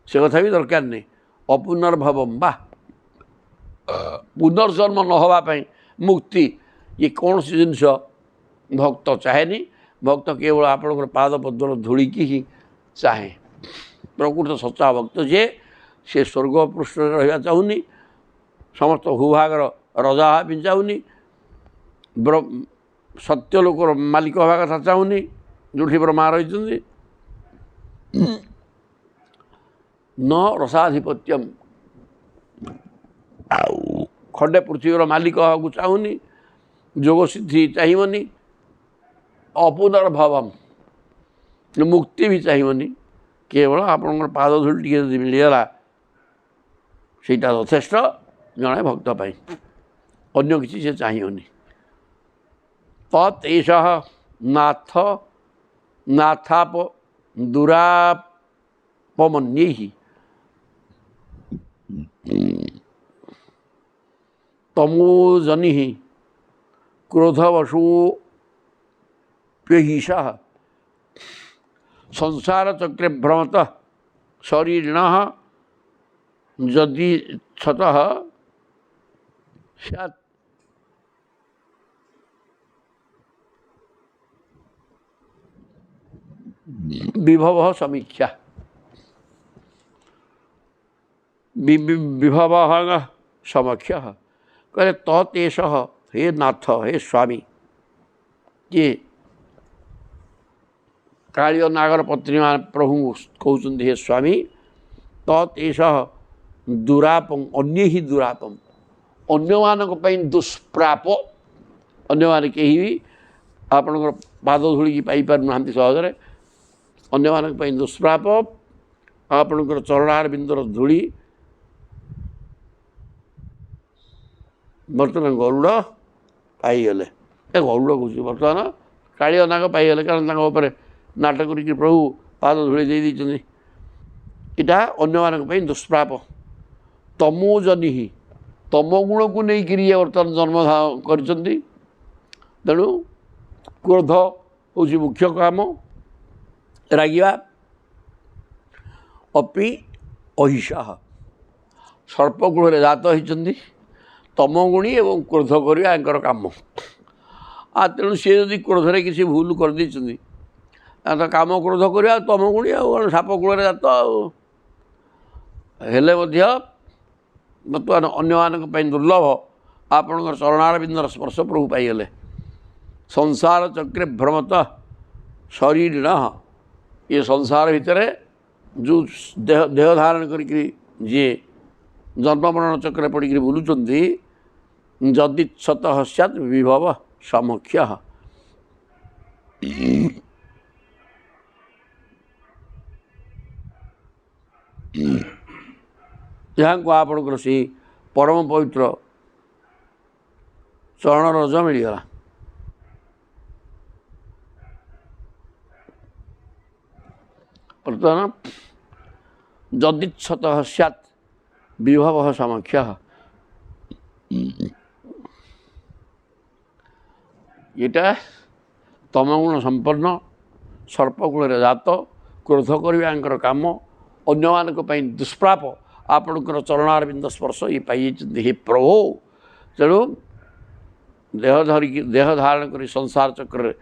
ସେ କଥା ବି ଦରକାର ନାହିଁ। ଅପୁନର୍ଭବମ୍ ବା ପୁନର୍ଜନ୍ମ ନ ହେବା ପାଇଁ ମୁକ୍ତି, ଇଏ କୌଣସି ଜିନିଷ ଭକ୍ତ ଚାହେଁନି। ଭକ୍ତ କେବଳ ଆପଣଙ୍କର ପାଦ ପଦ୍ମର ଧୂଳିକି ହିଁ ଚାହେଁ। ପ୍ରକୃତ ସଚ୍ଚା ଭକ୍ତ ଯିଏ, ସେ ସ୍ୱର୍ଗ ପୃଷ୍ଠରେ ରହିବା ଚାହୁଁନି, ସମସ୍ତ ଭୂଭାଗର ରଜା ହେବା ପାଇଁ ଚାହୁଁନି, ସତ୍ୟ ଲୋକର ମାଲିକ ହେବା କଥା ଚାହୁଁନି, ଯେଉଁଠି ବ୍ରହ୍ମା ରହିଛନ୍ତି। ନ ରସାଧିପତ୍ୟମ୍ ଖଣ୍ଡେ ପୃଥିବୀର ମାଲିକ ହେବାକୁ ଚାହୁଁନି, ଯୋଗ ସିଦ୍ଧି ଚାହିଁବନି। ଅପୁନର୍ଭବମ୍ ମୁକ୍ତି ବି ଚାହିଁବନି। କେବଳ ଆପଣଙ୍କର ପାଦ ଧୂଳି ଟିକେ ଯଦି ମିଳିଗଲା ସେଇଟା ଯଥେଷ୍ଟ ଜଣେ ଭକ୍ତ ପାଇଁ, ଅନ୍ୟ କିଛି ସେ ଚାହିଁବନି। ତତ୍ ଏଷଃ ନାଥାପ ଦୁରାପମନ୍ୟୈଃ ତମୋଜନିଃ କ୍ରୋଧବଶୋऽପ୍ୟହିଷଃ ସଂସାର ଚକ୍ରେ ଭ୍ରମତଃ ଶରୀରିଣଃ ଯଦିଚ୍ଛତଃ ସ୍ୟାତ୍। ବିଭବ ସମୀକ୍ଷା ବିଭବ ସମକ୍ଷ କହିଲେ ତତ୍ ଏଷଃ ହେ ନାଥ, ହେ ସ୍ୱାମୀ, କିଏ କାଳିଅ ନାଗର ପତ୍ନୀ ପ୍ରଭୁ କହୁଛନ୍ତି ହେ ସ୍ୱାମୀ। ତତ୍ ଏଷଃ ଦୁରାପଂ ଅନ୍ୟୈଃ ଦୁରାପମ୍ ଅନ୍ୟମାନଙ୍କ ପାଇଁ ଦୁଷ୍ପ୍ରାପ। ଅନ୍ୟମାନେ କେହି ବି ଆପଣଙ୍କର ପାଦ ଧୂଳିକି ପାଇପାରୁନାହାନ୍ତି ସହଜରେ। ଅନ୍ୟମାନଙ୍କ ପାଇଁ ଦୁଷ୍ପ୍ରାପ ଆପଣଙ୍କର ଚରଣାର ବିନ୍ଦୁର ଧୂଳି। ବର୍ତ୍ତମାନ ଗରୁଡ଼ ପାଇଗଲେ, ଗରୁଡ଼ କହୁଛି, ବର୍ତ୍ତମାନ କାଳିଅ ନାଗ ପାଇଗଲେ, କାରଣ ତାଙ୍କ ଉପରେ ନାଟ କରିକି ପ୍ରଭୁ ପାଦ ଧୂଳି ଦେଇ ଦେଇଛନ୍ତି। ଏଇଟା ଅନ୍ୟମାନଙ୍କ ପାଇଁ ଦୁଷ୍ପ୍ରାପ। ତମୋଜନିଃ ତମ ଗୁଣକୁ ନେଇକିରି ଇଏ ବର୍ତ୍ତମାନ ଜନ୍ମ କରିଛନ୍ତି। ତେଣୁ କ୍ରୋଧ ହେଉଛି ମୁଖ୍ୟ କାମ, ରାଗିବା। ଅପି ଅହିଷଃ ସର୍ପକୂଳରେ ଜାତ ହୋଇଛନ୍ତି। ତମଗୁଣୀ ଏବଂ କ୍ରୋଧ କରିବା ୟାଙ୍କର କାମ। ତେଣୁ ସିଏ ଯଦି କ୍ରୋଧରେ କିଛି ଭୁଲ କରିଦେଇଛନ୍ତି, ତ କାମ କ୍ରୋଧ କରିବା, ତମଗୁଣୀ ଆଉ କ'ଣ ସାପ କୂଳରେ ଜାତ ଆଉ। ହେଲେ ମଧ୍ୟ ବର୍ତ୍ତମାନ ଅନ୍ୟମାନଙ୍କ ପାଇଁ ଦୁର୍ଲଭ ଆପଣଙ୍କର ଚରଣାର ବିନ୍ଦୁର ସ୍ପର୍ଶ ପ୍ରଭୁ ପାଇଗଲେ। ସଂସାର ଚକ୍ରେ ଭ୍ରମତଃ ଶରୀରିଣଃ ଇଏ ସଂସାର ଭିତରେ ଯେଉଁ ଦେହ ଧାରଣ କରିକିରି ଯିଏ ଜନ୍ମମରଣ ଚକ୍ରରେ ପଡ଼ିକିରି ବୁଲୁଛନ୍ତି। ଯଦିଚ୍ଛତଃ ସ୍ୟାତ୍ ବିଭବ ସମକ୍ଷ ଯାହାଙ୍କୁ ଆପଣଙ୍କର ସେଇ ପରମ ପବିତ୍ର ଚରଣ ରଜ ମିଳିଗଲା। ବର୍ତ୍ତମାନ ଯଦିଚ୍ଛତଃ ସ୍ୟାତ୍ विभव समक्ष ये तमगुण संपन्न सर्पकूल जात क्रोध करने काम अन्य दुष्प्राप आपणकर चरणारविंद स्पर्श ये पाई हे प्रभु तेणु देह धारण कर संसार चक्र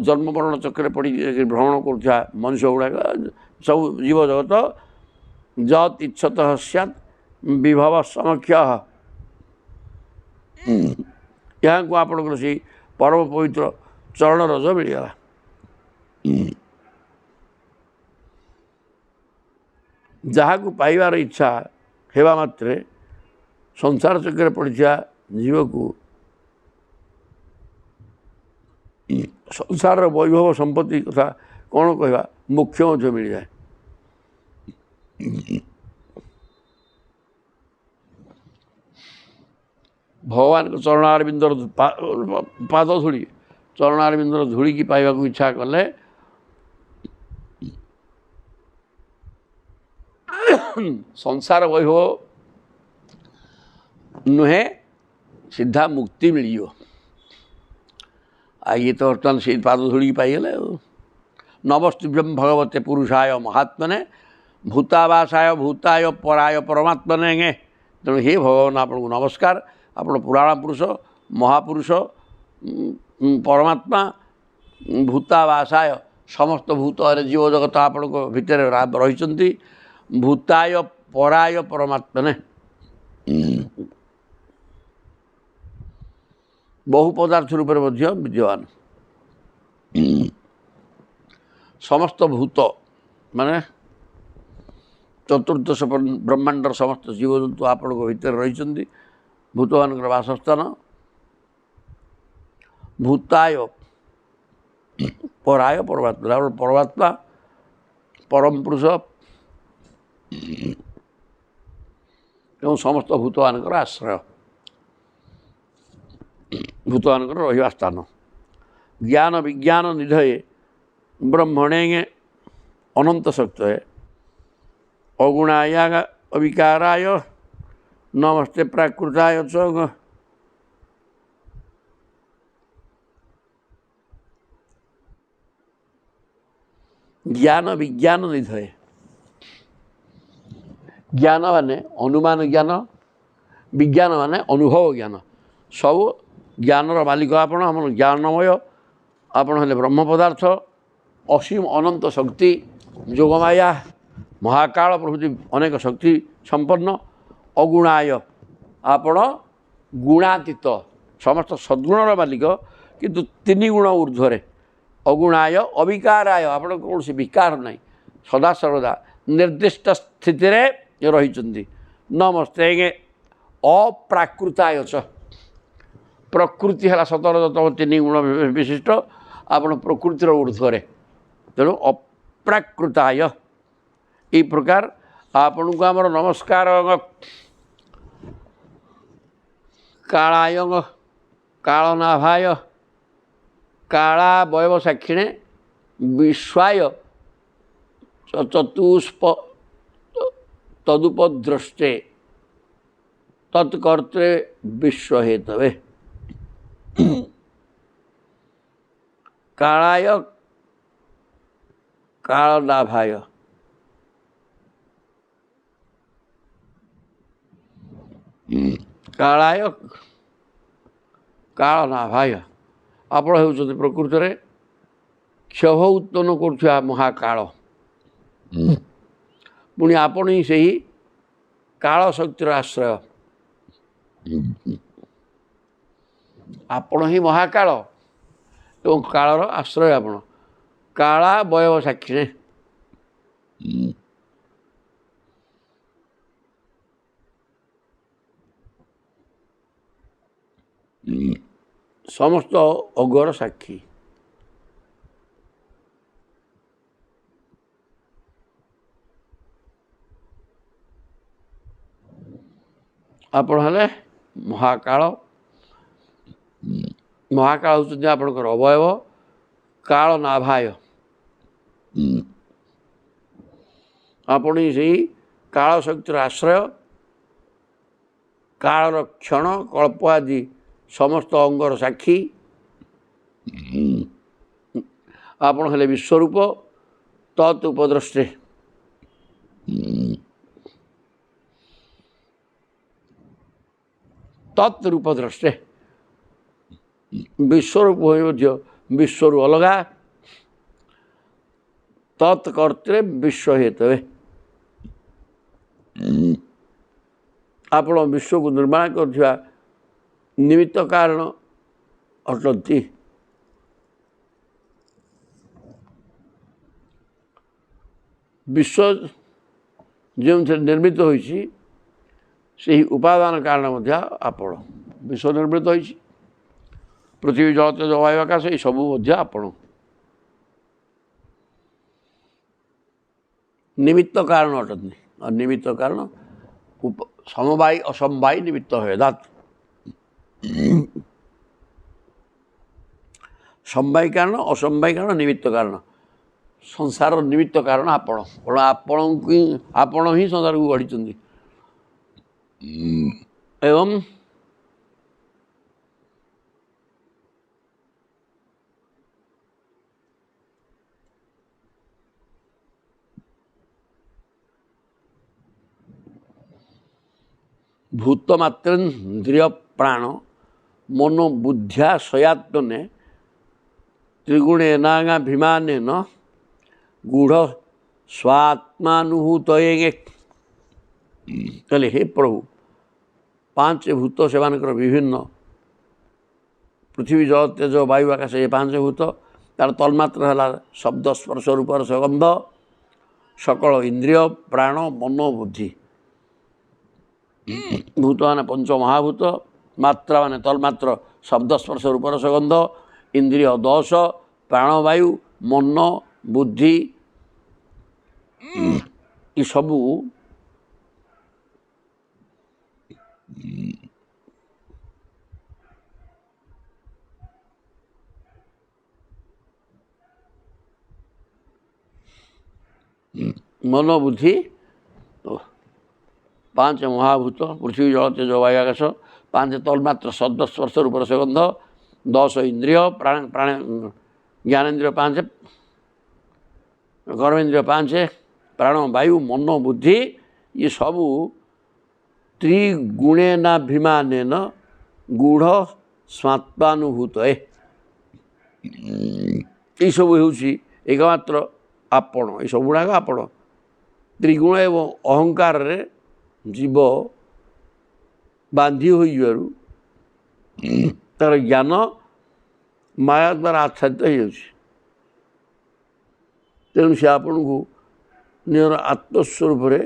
जन्म मरण चक्र पड़ भ्रमण करुवा मनुष्य गुड़ाक सब जीव जगत जत इच्छत सैत् विभव समक्ष यहाँ को आपणकर से परम पवित्र चरण रज मिलगला जहाँ को पाइबार इच्छा हेबा मात्रे संसार चक्र पड़ा जीव को संसार वैभव संपत्ति कथा कौन कहवा मोक्ष मिल जाए भगवान को चरणारविंदर पाद धूली चरणारविंदर धूली की पाइबा को इच्छा कले संसार वैभव नुहे सीधा मुक्ति मिल ये तो बर्तमान से पाद धूली पाईगले नमस्तुभ्यं भगवते पुरुषाय महात्मने भूतावासाय भूताय पराय परमात्मने तेणु हे भगवान आपको नमस्कार आप पुराण पुरुष महापुरुष परमात्मा भूतावासाय समस्त भूत जीव जगत आपण भितर रही भूताय पराय परमात्मने बहु पदार्थ रूप विद्यमान समस्त भूत माने चतुर्दश ब्रह्मांडर समस्त जीवजंतु आपण भितर रही भूत मान वासस्थान भूताय पराय परमात्मा परमात्मा परम पुरुष एवं समस्त भूत मान आश्रय भूत मान रहा स्थान ज्ञान विज्ञान निधये ब्रह्मणे अनंत शक्त है अगुणाय अविकाराय नमस्ते प्राकृताय च ज्ञान विज्ञान निधये ज्ञान माने अनुमान ज्ञान विज्ञान माने अनुभव ज्ञान सब ज्ञानर मालिक आपण आम ज्ञानमय आपण हेले ब्रह्म पदार्थ असीम अनंत शक्ति जोगमाया महाकाल प्रभृति अनेक शक्ति संपन्न अगुणाय आपण गुणातीत समस्त सद्गुणर मालिक किंतु तीन गुण ऊर्ध्वे अगुणाय अविकाराय आपण कौन से विकार नहीं सदा सर्वदा निर्दिष्ट स्थिति रही नमस्ते अप्राकृताय च प्रकृति है सतरतम तीन गुण विशिष्ट आपण प्रकृतिर ऊर्ध्वे तेणु अप्राकृताय ये प्रकार आपण को आमर नमस्कार कालाय कालनाभाय काला वयव साक्षिणे विश्वाय चतुष्प तदुपद्रष्टे तत्कर्ते विश्वहेतवे कालाय कालनाभाय कालाय कालनाभाय आपण होउछन्ति प्रकृति रे क्षोभ उत्पन्न करुवा महाकाल पुणी आपण ही सही काल शक्तिर आश्रय आपण ही महाकाल एवं कालर आश्रय आपण काला वयव साक्षी समस्त अगर साक्षी आपण हेले महाकाल महाकाल होउछन्ति आपणकर अवयव काल नाभाय आपण ही काल शक्तिर आश्रय କାଳର କ୍ଷଣ କଳ୍ପ ଆଦି ସମସ୍ତ ଅଙ୍ଗର ସାକ୍ଷୀ। ଆପଣ ହେଲେ ବିଶ୍ୱରୂପ ତତ୍ ଉପଦ୍ରଷ୍ଟେ। ତତ୍ ରୂପଦ୍ରଷ୍ଟେ ବିଶ୍ୱରୂପ ହୋଇ ମଧ୍ୟ ବିଶ୍ୱରୁ ଅଲଗା। ତତ୍ କର୍ତ୍ରେ ବିଶ୍ୱ ହେତବେ ଆପଣ ବିଶ୍ୱକୁ ନିର୍ମାଣ କରୁଥିବା ନିମିତ୍ତ କାରଣ ଅଟନ୍ତି। ବିଶ୍ୱ ଯେଉଁଥିରେ ନିର୍ମିତ ହୋଇଛି ସେହି ଉପାଦାନ କାରଣ ମଧ୍ୟ ଆପଣ। ବିଶ୍ୱ ନିର୍ମିତ ହୋଇଛି, ପୃଥିବୀ ଜଳ ତେଜ ବାୟୁ ଆକାଶ ଏସବୁ ମଧ୍ୟ ଆପଣ। ନିମିତ୍ତ କାରଣ ଅଟନ୍ତି। ଆଉ ନିମିତ୍ତ କାରଣ ସମବାୟୀ ଅସମବାୟୀ ନିମିତ୍ତ ଭେଦାତ୍। ସମବାୟୀ କାରଣ ଅସମବାୟୀ କାରଣ ନିମିତ୍ତ କାରଣ। ସଂସାରର ନିମିତ୍ତ କାରଣ ଆପଣ। କାରଣ ଆପଣ ହିଁ ସଂସାରକୁ ଗଢ଼ିଛନ୍ତି। ଏବଂ ଭୂତ ମାତ୍ରେନ୍ଦ୍ରିୟ ପ୍ରାଣ ମନୋ ବୁଦ୍ଧ୍ୟା ସୟାତ୍ମନେ ତ୍ରିଗୁଣେନାଭିମାନେନ ଗୂଢ଼ ସ୍ୱାତ୍ମାନୁଭୂତ। କହିଲେ ହେ ପ୍ରଭୁ, ପାଞ୍ଚ ଭୂତ ସେମାନଙ୍କର ବିଭିନ୍ନ, ପୃଥିବୀ ଜଳ ତେଜ ବାୟୁ ଆକାଶ ଏ ପାଞ୍ଚ ଭୂତ, ତାର ତନ୍ମାତ୍ର ହେଲା ଶବ୍ଦ ସ୍ପର୍ଶ ରୂପ ରସ ଗନ୍ଧ, ସକଳ ଇନ୍ଦ୍ରିୟ ପ୍ରାଣ ମନୋ ବୁଦ୍ଧି। ଭୂତ ମାନେ ପଞ୍ଚ ମହାଭୂତ, ମାତ୍ରା ମାନେ ତନ୍ମାତ୍ର ଶବ୍ଦ ସ୍ପର୍ଶ ରୂପ ରସ ଗନ୍ଧ, ଇନ୍ଦ୍ରିୟ 10, ପ୍ରାଣବାୟୁ ମନ ବୁଦ୍ଧି ଏସବୁ ମନ ବୁଦ୍ଧି ପାଞ୍ଚ ମହାଭୂତ, ପୃଥିବୀ ଜଳ ତେଜ ବାୟୁ ଆକାଶ, ପାଞ୍ଚ ତନ୍ମାତ୍ର ଶବ୍ଦ ସ୍ପର୍ଶ ରୂପ ରସ ଗନ୍ଧ, 10 ଇନ୍ଦ୍ରିୟ ପ୍ରାଣ ଜ୍ଞାନେନ୍ଦ୍ରିୟ 5, କର୍ମେନ୍ଦ୍ରିୟ 5, ପ୍ରାଣ ବାୟୁ ମନ ବୁଦ୍ଧି ଏ ସବୁ ତ୍ରିଗୁଣେନାଭିମାନେନ ଗୂଢ଼ ସ୍ୱାତ୍ମାନୁଭୂତ। ଏଇସବୁ ହେଉଛି ଏକମାତ୍ର ଆପଣ। ଏସବୁ ଗୁଡ଼ାକ ଆପଣ। ତ୍ରିଗୁଣ ଏବଂ ଅହଙ୍କାରରେ ଜୀବ ବାନ୍ଧି ହୋଇଯିବାରୁ ତାର ଜ୍ଞାନ ମାୟା ଦ୍ୱାରା ଆଚ୍ଛାଦିତ ହେଇଯାଉଛି। ତେଣୁ ସେ ଆପଣଙ୍କୁ ନିଜର ଆତ୍ମସ୍ୱରୂପରେ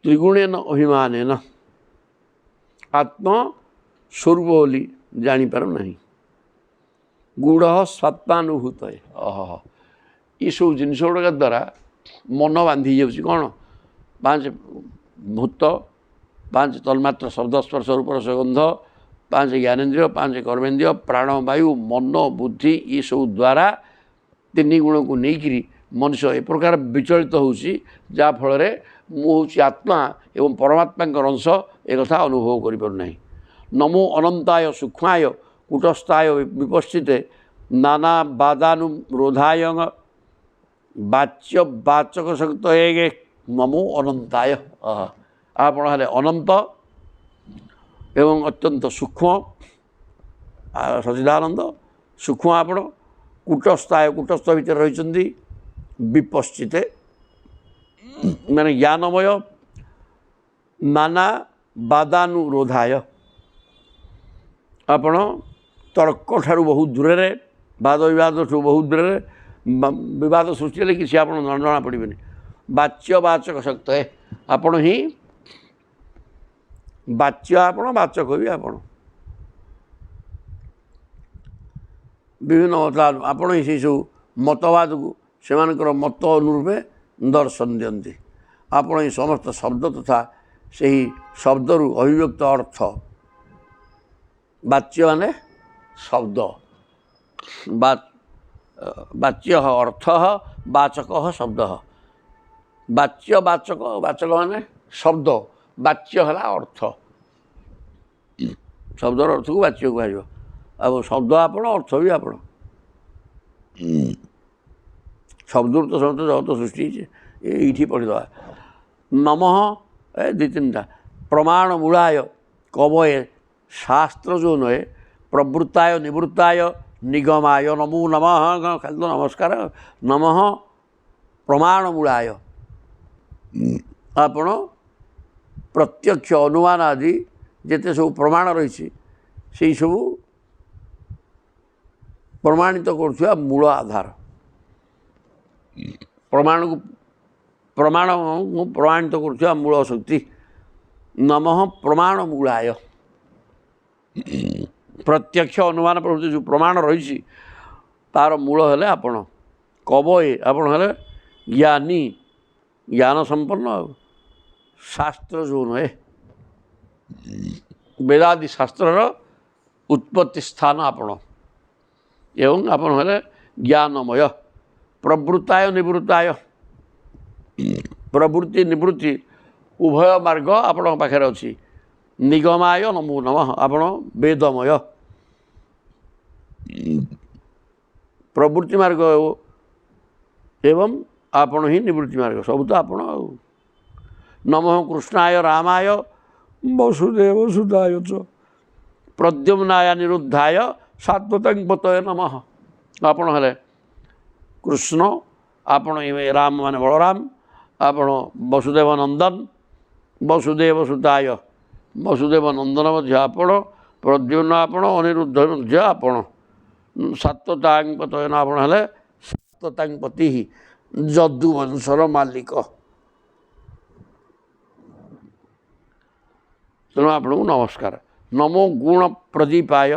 ତ୍ରିଗୁଣେନ ଅଭିମାନେନ ଆତ୍ମସ୍ୱରୂପ ବୋଲି ଜାଣିପାରୁନାହିଁ। ଗୂଢ଼ ସ୍ୱାତ୍ମାନୁଭୂତ। ଏସବୁ ଜିନିଷ ଗୁଡ଼ାକ ଦ୍ୱାରା ମନ ବାନ୍ଧି ଯାଉଛି। କ'ଣ? ପାଞ୍ଚ ଭୂତ, ପାଞ୍ଚ ତନ୍ମାତ୍ର ଶବ୍ଦ ସ୍ପର୍ଶ ରୂପ ରସ ଗନ୍ଧ, ପାଞ୍ଚ ଜ୍ଞାନେନ୍ଦ୍ରିୟ, ପାଞ୍ଚ କର୍ମେନ୍ଦ୍ରିୟ, ପ୍ରାଣ ବାୟୁ ମନ ବୁଦ୍ଧି ଏସବୁ ଦ୍ୱାରା ତିନି ଗୁଣକୁ ନେଇକିରି ମଣିଷ ଏ ପ୍ରକାର ବିଚଳିତ ହେଉଛି, ଯାହାଫଳରେ ମୁଁ ହେଉଛି ଆତ୍ମା ଏବଂ ପରମାତ୍ମାଙ୍କର ଅଂଶ ଏକଥା ଅନୁଭବ କରିପାରୁନାହିଁ। ନମୋ ଅନନ୍ତାୟ ସୂକ୍ଷ୍ମାୟ କୂଟସ୍ଥାୟ ବିପଶ୍ଚିତେ ନାନା ବାଦାନୁରୋଧାୟ ବାଚ୍ୟ ବାଚକ ଶକ୍ତ ଏକେ ନମୋ ଅନନ୍ତାୟ। ଆପଣ ହେଲେ ଅନନ୍ତ ଏବଂ ଅତ୍ୟନ୍ତ ସୂକ୍ଷ୍ମ ସଚିଦାନନ୍ଦ। ସୂକ୍ଷ୍ମ ଆପଣ, କୂଟସ୍ଥାୟ କୂଟସ୍ଥ ଭିତରେ ରହିଛନ୍ତି, ବିପଶ୍ଚିତେ ମାନେ ଜ୍ଞାନମୟ, ନାନା ବାଦାନୁରୋଧାୟ ଆପଣ ତର୍କଠାରୁ ବହୁତ ଦୂରରେ, ବାଦ ବିବାଦଠୁ ବହୁତ ଦୂରରେ। ବିବାଦ ସୃଷ୍ଟି ହେଲେ କିଛି ଆପଣ ଜଣା ପଡ଼ିବେନି। ବାଚ୍ୟ ବାଚକ ଶକ୍ତ ଆପଣ ହିଁ ବାଚ୍ୟ, ଆପଣ ବାଚକ ବି ଆପଣ। ବିଭିନ୍ନ ଆପଣ ହିଁ ସେସବୁ ମତବାଦକୁ ସେମାନଙ୍କର ମତ ଅନୁରୂପେ ଦର୍ଶନ ଦିଅନ୍ତି। ଆପଣ ହିଁ ସମସ୍ତ ଶବ୍ଦ ତଥା ସେହି ଶବ୍ଦରୁ ଅଭିବ୍ୟକ୍ତ ଅର୍ଥ। ବାଚ୍ୟ ମାନେ ଶବ୍ଦ, ବାଚ୍ୟ ଅର୍ଥ ବାଚକ ଶବ୍ଦ ବାଚକ ମାନେ ଶବ୍ଦ ବାଚ୍ୟ ହେଲା ଅର୍ଥ ଶବ୍ଦର ଅର୍ଥକୁ ବାଚ୍ୟ କୁହାଯିବ ଆଉ ଶବ୍ଦ ଆପଣ ଅର୍ଥ ବି ଆପଣ ଶବ୍ଦରୁ ତ ସମସ୍ତେ ଜଗତ ସୃଷ୍ଟି ହେଇଛି ଏଇଠି ପଢ଼ିଦେବା ନମଃ ଏ ଦୁଇ ତିନିଟା ପ୍ରମାଣ ମୂଳାୟ କବଏ ଶାସ୍ତ୍ର ଯେଉଁ ନୁହେଁ ପ୍ରବୃତ୍ତାୟ ନିବୃତ୍ତାୟ ନିଗମାୟ ନମୋ ନମଃ ଖାଲି ତ ନମସ୍କାର ନମଃ ପ୍ରମାଣ ମୂଳାୟ ଆପଣ ପ୍ରତ୍ୟକ୍ଷ ଅନୁମାନ ଆଦି ଯେତେ ସବୁ ପ୍ରମାଣ ରହିଛି ସେଇ ସବୁ ପ୍ରମାଣିତ କରୁଥିବା ମୂଳ ଆଧାର ପ୍ରମାଣକୁ ପ୍ରମାଣିତ କରୁଥିବା ମୂଳ ଶକ୍ତି ନମଃ ପ୍ରମାଣ ମୂଳାୟ ପ୍ରତ୍ୟକ୍ଷ ଅନୁମାନ ପ୍ରଭୃତି ଯେଉଁ ପ୍ରମାଣ ରହିଛି ତା'ର ମୂଳ ହେଲେ ଆପଣ କବଏ ଆପଣ ହେଲେ ଜ୍ଞାନୀ ଜ୍ଞାନ ସମ୍ପନ୍ନ ଆଉ ଶାସ୍ତ୍ର ଯେଉଁ ନୁହେଁ ବେଦାଦି ଶାସ୍ତ୍ରର ଉତ୍ପତ୍ତି ସ୍ଥାନ ଆପଣ ଏବଂ ଆପଣ ହେଲେ ଜ୍ଞାନମୟ ପ୍ରବୃତ୍ତାୟ ନିବୃତ୍ତାୟ ପ୍ରବୃତ୍ତି ନିବୃତ୍ତି ଉଭୟ ମାର୍ଗ ଆପଣଙ୍କ ପାଖରେ ଅଛି ନିଗମାୟ ନମୋ ନମଃ ଆପଣ ବେଦମୟ ପ୍ରବୃତ୍ତି ମାର୍ଗ ଏବଂ ଆପଣ ହିଁ ନିବୃତ୍ତି ମାର୍ଗ ସବୁ ତ ଆପଣ ଆଉ ନମଃ କୃଷ୍ଣାୟ ରାମାୟ ବସୁଦେବ ସୁତାୟ ଚ ପ୍ରଦ୍ୟୁମ୍ନାୟ ନିରୁଦ୍ଧାୟ ସାତ୍ୱତଂ ନମଃ ଆପଣ ହେଲେ କୃଷ୍ଣ ଆପଣ ରାମ ମାନେ ବଳରାମ ଆପଣ ବସୁଦେବ ନନ୍ଦନ ବସୁଦେବ ସୁତାୟ ବସୁଦେବ ନନ୍ଦନ ମଧ୍ୟ ଆପଣ ପ୍ରଦ୍ୟୁମ୍ନ ଆପଣ ଅନିରୁଦ୍ଧ ମଧ୍ୟ ଆପଣ ସାତ୍ୱତାଂ ପତୟନ ଆପଣ ହେଲେ ସାତ୍ୱତାଂ ପତି ଯଦୁବଂଶର ମାଲିକ ତେଣୁ ଆପଣଙ୍କୁ ନମସ୍କାର ନମୋ ଗୁଣ ପ୍ରଦୀପାୟ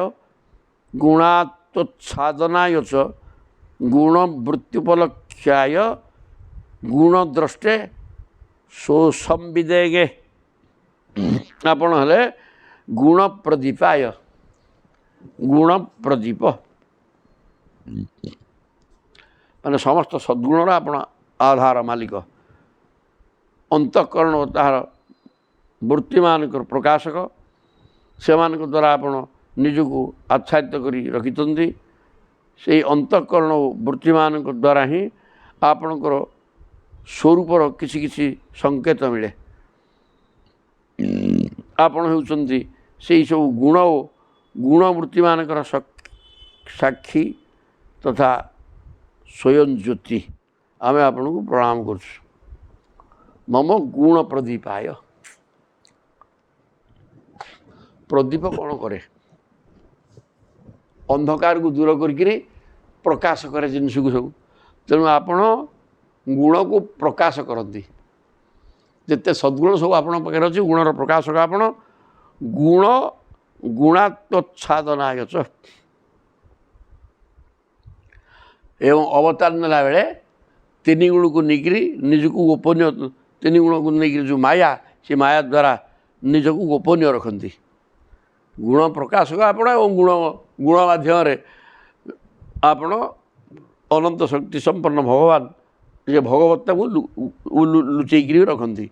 ଗୁଣାତ୍ସାଧନାୟ ଚ ଗୁଣ ବୃତ୍ତ୍ୟୁପଲକ୍ଷାୟ ଗୁଣ ଦ୍ରଷ୍ଟେ ସୁସମ୍ବିଦେଗେ ଆପଣ ହେଲେ ଗୁଣ ପ୍ରଦୀପାୟ ଗୁଣ ପ୍ରଦୀପ ମାନେ ସମସ୍ତ ସଦ୍ଗୁଣର ଆପଣ ଆଧାର ମାଲିକ ଅନ୍ତଃକରଣ ତାହାର ବୃତ୍ତିମାନଙ୍କର ପ୍ରକାଶକ ସେମାନଙ୍କ ଦ୍ୱାରା ଆପଣ ନିଜକୁ ଆଚ୍ଛାଦିତ କରି ରଖିଛନ୍ତି ସେଇ ଅନ୍ତଃକରଣ ବୃତ୍ତିମାନଙ୍କ ଦ୍ୱାରା ହିଁ ଆପଣଙ୍କର ସ୍ୱରୂପର କିଛି କିଛି ସଂକେତ ମିଳେ ଆପଣ ହେଉଛନ୍ତି ସେଇ ସବୁ ଗୁଣ ଓ ଗୁଣବୃତ୍ତିମାନଙ୍କର ସାକ୍ଷୀ ତଥା ସ୍ୱୟଂ ଜ୍ୟୋତି ଆମେ ଆପଣଙ୍କୁ ପ୍ରଣାମ କରୁଛୁ ମମ ଗୁଣ ପ୍ରଦୀପାୟ ପ୍ରଦୀପ କ'ଣ କରେ ଅନ୍ଧକାରକୁ ଦୂର କରିକିରି ପ୍ରକାଶ କରେ ଜିନିଷକୁ ସବୁ ତେଣୁ ଆପଣ ଗୁଣକୁ ପ୍ରକାଶ କରନ୍ତି ଯେତେ ସଦ୍ଗୁଣ ସବୁ ଆପଣଙ୍କ ପାଖରେ ଅଛି ଗୁଣର ପ୍ରକାଶକ ଆପଣ ଗୁଣ ଗୁଣାତ୍ସାଧନାୟ ଚ ଏବଂ ଅବତାର ନେଲା ବେଳେ ତିନି ଗୁଣକୁ ନେଇକରି ନିଜକୁ ଗୋପନୀୟ ତିନି ଗୁଣକୁ ନେଇକରି ଯେଉଁ ମାୟା ସେ ମାୟା ଦ୍ୱାରା ନିଜକୁ ଗୋପନୀୟ ରଖନ୍ତି ଗୁଣ ପ୍ରକାଶକ ଆପଣ ଏବଂ ଗୁଣ ମାଧ୍ୟମରେ ଆପଣ ଅନନ୍ତ ଶକ୍ତି ସମ୍ପନ୍ନ ଭଗବାନ ଯେ ଭଗବତ୍ତାକୁ ଲୁଚେଇକିରି ରଖନ୍ତି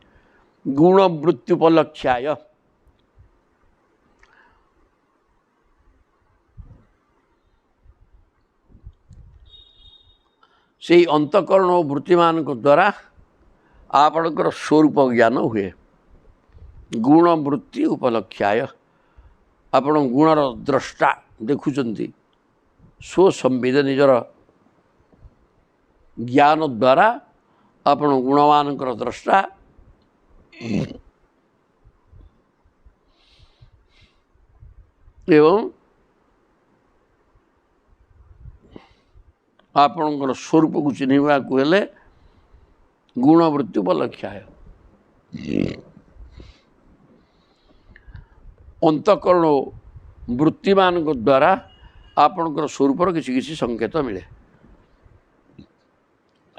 ଗୁଣ ବୃତ୍ତ୍ୟୁପଲକ୍ଷାୟ ସେଇ ଅନ୍ତଃକରଣ ଓ ବୃତ୍ତିମାନଙ୍କ ଦ୍ୱାରା ଆପଣଙ୍କର ସ୍ୱରୂପ ଜ୍ଞାନ ହୁଏ ଗୁଣ ବୃତ୍ତି ଉପଲକ୍ଷାୟ ଆପଣ ଗୁଣର ଦ୍ରଷ୍ଟା ଦେଖୁଛନ୍ତି ସ୍ୱସମ୍ବିତ ନିଜର ଜ୍ଞାନ ଦ୍ୱାରା ଆପଣ ଗୁଣମାନଙ୍କର ଦ୍ରଷ୍ଟା ଏବଂ ଆପଣଙ୍କର ସ୍ୱରୂପକୁ ଚିହ୍ନିବାକୁ ହେଲେ ଗୁଣବୃତ୍ତି ଉପଲକ୍ଷାୟ ଅନ୍ତଃକରଣ ବୃତ୍ତିମାନଙ୍କ ଦ୍ୱାରା ଆପଣଙ୍କର ସ୍ୱରୂପର କିଛି କିଛି ସଂକେତ ମିଳେ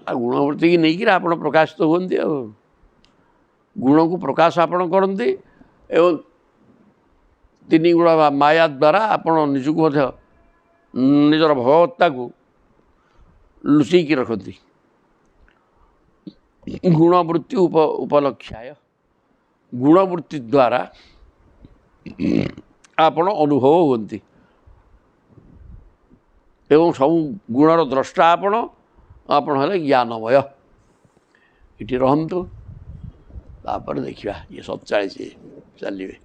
ଆଉ ଗୁଣବୃତ୍ତିକି ନେଇକିରି ଆପଣ ପ୍ରକାଶିତ ହୁଅନ୍ତି ଆଉ ଗୁଣକୁ ପ୍ରକାଶ ଆପଣ କରନ୍ତି ଏବଂ ତିନି ଗୁଣ ବା ମାୟା ଦ୍ୱାରା ଆପଣ ନିଜକୁ ମଧ୍ୟ ନିଜର ଭଗବତ୍ତାକୁ ଲୁଚେଇକି ରଖନ୍ତି। ଗୁଣବୃତ୍ତି ଉପଲକ୍ଷାୟ, ଗୁଣବୃତ୍ତି ଦ୍ୱାରା ଆପଣ ଅନୁଭବ ହୁଅନ୍ତି ଏବଂ ସବୁ ଗୁଣର ଦ୍ରଷ୍ଟା ଆପଣ ହେଲେ ଜ୍ଞାନମୟ। ଏଠି ରହନ୍ତୁ, ତାପରେ ଦେଖିବା ଇଏ 47 ଚାଲିବେ।